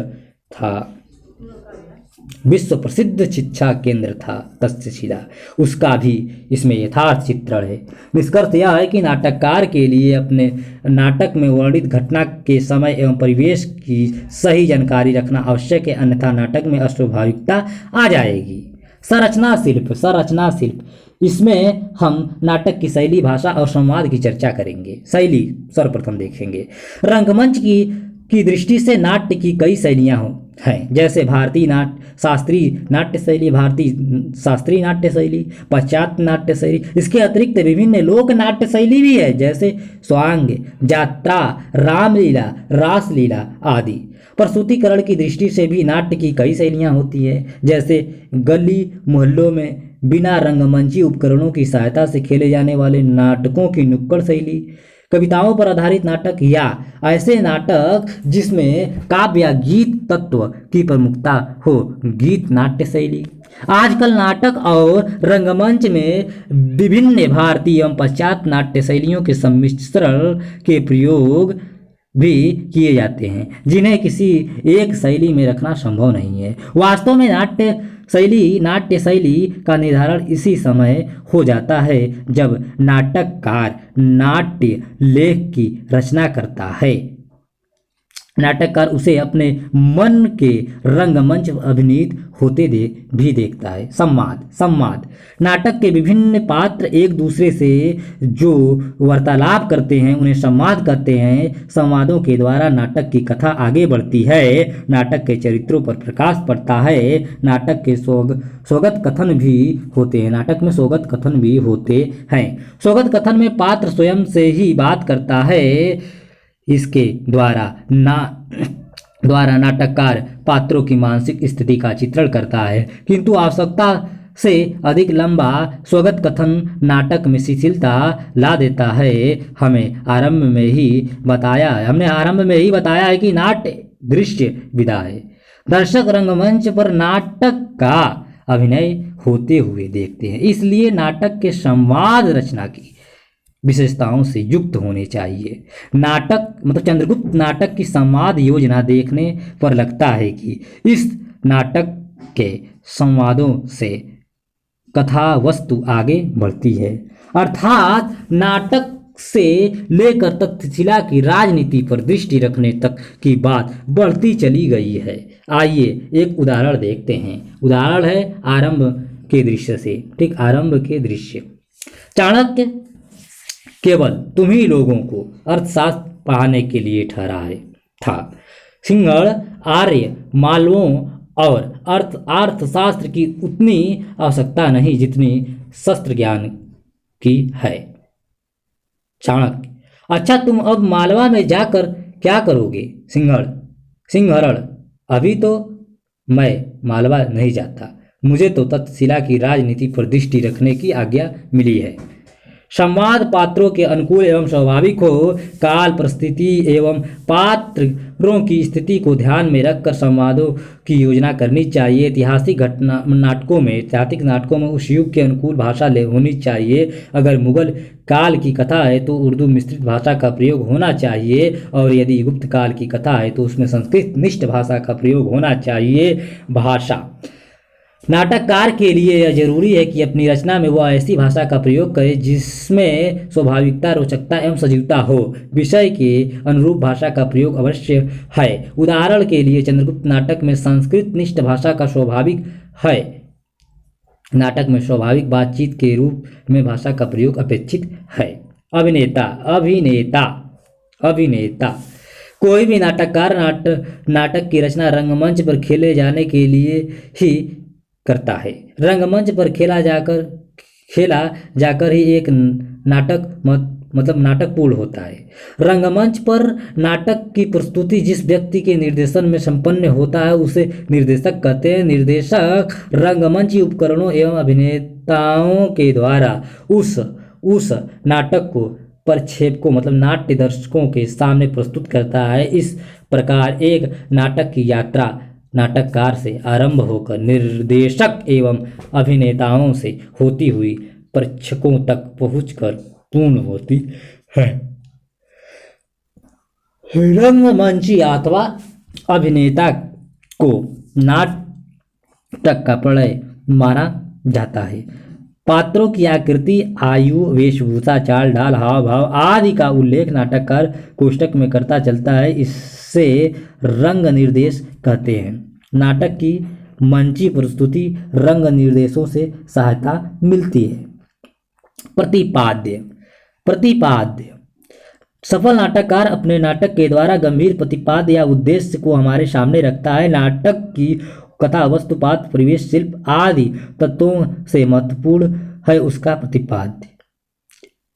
था। तक्षशिला, उसका भी इसमें यथार्थ चित्रण है। निष्कर्ष यह है कि नाटककार के लिए अपने नाटक में वर्णित घटना के समय एवं परिवेश की सही जानकारी रखना आवश्यक है, अन्यथा नाटक में अस्वाभाविकता आ जाएगी। संरचना शिल्प, इसमें हम नाटक की शैली, भाषा और संवाद की चर्चा करेंगे। शैली सर्वप्रथम देखेंगे। रंगमंच की दृष्टि से नाट्य की कई शैलियाँ हैं, जैसे भारतीय शास्त्रीय नाट्य शैली, भारतीय शास्त्रीय नाट्य शैली, पाश्चात्य नाट्य शैली। इसके अतिरिक्त विभिन्न लोक नाट्य शैली भी है, जैसे स्वांग, जात्रा, रामलीला, रासलीला आदि। प्रस्तुतिकरण की दृष्टि से भी नाट्य की कई शैलियाँ होती है, जैसे गली मोहल्लों में बिना रंगमंची उपकरणों की सहायता से खेले जाने वाले नाटकों की नुक्कड़ शैली, कविताओं पर आधारित नाटक या ऐसे नाटक जिसमें काव्य या गीत तत्व की प्रमुखता हो, गीत नाट्य शैली। आजकल नाटक और रंगमंच में विभिन्न भारतीय एवं पाश्चात्य नाट्य शैलियों के सम्मिश्रण के प्रयोग भी किए जाते हैं, जिन्हें किसी एक शैली में रखना संभव नहीं है। वास्तव में नाट्य शैली का निर्धारण इसी समय हो जाता है जब नाटककार नाट्य लेख की रचना करता है। नाटककार उसे अपने मन के रंगमंच अभिनीत होते भी देखता है। संवाद नाटक के विभिन्न पात्र एक दूसरे से जो वार्तालाप करते हैं उन्हें संवाद कहते हैं। संवादों के द्वारा नाटक की कथा आगे बढ़ती है, नाटक के चरित्रों पर प्रकाश पड़ता है। नाटक के स्वगत कथन भी होते हैं। नाटक में स्वगत कथन भी होते हैं। स्वगत कथन में पात्र स्वयं से ही बात करता है। इसके द्वारा नाटककार पात्रों की मानसिक स्थिति का चित्रण करता है, किंतु आवश्यकता से अधिक लंबा स्वगत कथन नाटक में शिथिलता ला देता है। हमने आरंभ में ही बताया है कि नाट्य दृश्य विधा है। दर्शक रंगमंच पर नाटक का अभिनय होते हुए देखते हैं, इसलिए नाटक के संवाद रचना की विशेषताओं से युक्त होने चाहिए। चंद्रगुप्त नाटक की संवाद योजना देखने पर लगता है कि इस नाटक के संवादों से कथा वस्तु आगे बढ़ती है, अर्थात नाटक से लेकर तक्षशिला की राजनीति पर दृष्टि रखने तक की बात बढ़ती चली गई है। आइए एक उदाहरण देखते हैं। उदाहरण है आरंभ के दृश्य से। ठीक, आरंभ के दृश्य। चाणक्य केवल तुम्ही लोगों को अर्थशास्त्र पढ़ाने के लिए ठहरा था। सिंहड़ आर्य मालवों और अर्थशास्त्र की उतनी आवश्यकता नहीं जितनी शस्त्र ज्ञान की है। चाणक्य, अच्छा तुम अब मालवा में जाकर क्या करोगे? सिंहड़, अभी तो मैं मालवा नहीं जाता, मुझे तो तक्षशिला की राजनीति पर दृष्टि रखने की आज्ञा मिली है। संवाद पात्रों के अनुकूल एवं स्वाभाविक हो। काल, परिस्थिति एवं पात्रों की स्थिति को ध्यान में रखकर संवादों की योजना करनी चाहिए। ऐतिहासिक नाटकों में उस युग के अनुकूल भाषा होनी चाहिए। अगर मुगल काल की कथा है तो उर्दू मिश्रित भाषा का प्रयोग होना चाहिए, और यदि गुप्त काल की कथा है तो उसमें संस्कृत निष्ठ भाषा का प्रयोग होना चाहिए। भाषा, नाटककार के लिए यह जरूरी है कि अपनी रचना में वह ऐसी भाषा का प्रयोग करे जिसमें स्वाभाविकता, रोचकता एवं सजीवता हो। विषय के अनुरूप भाषा का प्रयोग अवश्य है। उदाहरण के लिए चंद्रगुप्त नाटक में संस्कृत निष्ठ भाषा का स्वाभाविक है। नाटक में स्वाभाविक बातचीत के रूप में भाषा का प्रयोग अपेक्षित है। अभिनेता कोई भी नाटककार नाटक की रचना रंगमंच पर खेले जाने के लिए ही करता है। रंगमंच पर खेला जाकर ही एक नाटक नाटक पूर्ण होता है। रंगमंच पर नाटक की प्रस्तुति जिस व्यक्ति के निर्देशन में संपन्न होता है उसे निर्देशक कहते हैं। निर्देशक रंगमंची उपकरणों एवं अभिनेताओं के द्वारा उस नाटक को प्रक्षेपकों नाट्य दर्शकों के सामने प्रस्तुत करता है। इस प्रकार एक नाटक की यात्रा नाटककार से आरंभ होकर निर्देशक एवं अभिनेताओं से होती हुई प्रेक्षकों तक पहुंचकर पूर्ण होती है। रंगमंची अथवा अभिनेता को नाटक का प्रलय माना जाता है। पात्रों की आकृति, आयु, वेशभूषा, चाल ढाल, हाव भाव आदि का उल्लेख नाटककार कोष्ठक में करता चलता है। इससे रंग निर्देश कहते हैं। नाटक की मंची प्रस्तुति रंग निर्देशों से सहायता मिलती है। प्रतिपाद्य सफल नाटककार अपने नाटक के द्वारा गंभीर प्रतिपाद्य या उद्देश्य को हमारे सामने रखता है। नाटक की कथा, वस्तु, पात्र, परिवेश, शिल्प आदि तत्वों से महत्वपूर्ण है उसका प्रतिपाद्य।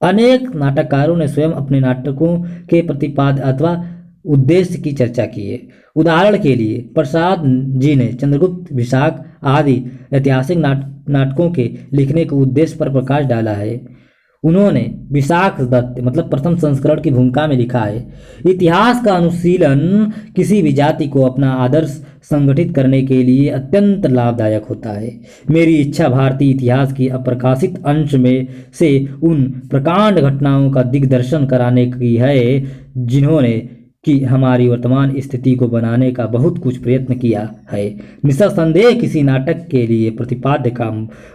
अनेक नाटककारों ने स्वयं अपने नाटकों के प्रतिपाद्य अथवा उद्देश्य की चर्चा की है। उदाहरण के लिए प्रसाद जी ने चंद्रगुप्त, विशाख आदि ऐतिहासिक नाटकों के लिखने के उद्देश्य पर प्रकाश डाला है। उन्होंने विशाख दत्त प्रथम संस्करण की भूमिका में लिखा है। इतिहास का अनुशीलन किसी भी जाति को अपना आदर्श संगठित करने के लिए अत्यंत लाभदायक होता है। मेरी इच्छा भारतीय इतिहास की अप्रकाशित अंश में से उन प्रकांड घटनाओं का दिग्दर्शन कराने की है जिन्होंने कि हमारी वर्तमान स्थिति को बनाने का बहुत कुछ प्रयत्न किया है। निस्संदेह किसी नाटक के लिए प्रतिपाद्य का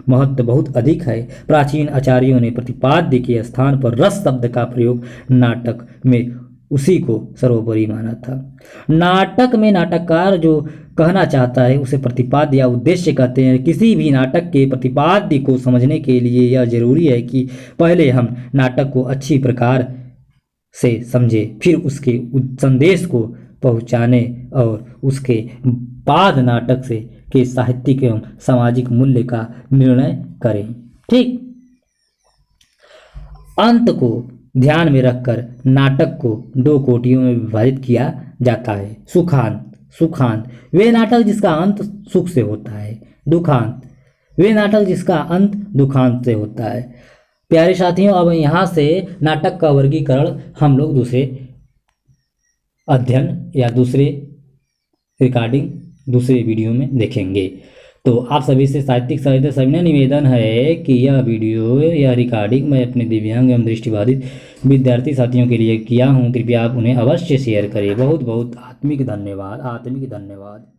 महत्व बहुत अधिक है। प्राचीन आचार्यों ने प्रतिपाद्य के स्थान पर रस शब्द का प्रयोग नाटक में उसी को सर्वोपरि माना था। नाटक में नाटककार जो कहना चाहता है उसे प्रतिपाद्य या उद्देश्य कहते हैं। किसी भी नाटक के प्रतिपाद्य को समझने के लिए यह जरूरी है कि पहले हम नाटक को अच्छी प्रकार से समझे, फिर उसके संदेश को पहुंचाने और उसके बाद नाटक से के साहित्यिक एवं सामाजिक मूल्य का निर्णय करें। ठीक, अंत को ध्यान में रखकर नाटक को दो कोटियों में विभाजित किया जाता है। सुखांत वे नाटक जिसका अंत सुख से होता है। दुखांत वे नाटक जिसका अंत दुखांत से होता है। प्यारे साथियों, अब यहाँ से नाटक का वर्गीकरण हम लोग दूसरे अध्ययन या दूसरे रिकॉर्डिंग दूसरे वीडियो में देखेंगे। तो आप सभी से साहित्यिक सहायता सविनय निवेदन है कि यह वीडियो या रिकॉर्डिंग मैं अपने दिव्यांग एवं दृष्टिबाधित विद्यार्थी साथियों के लिए किया हूँ। कृपया आप उन्हें अवश्य शेयर करें। बहुत बहुत आत्मिक धन्यवाद।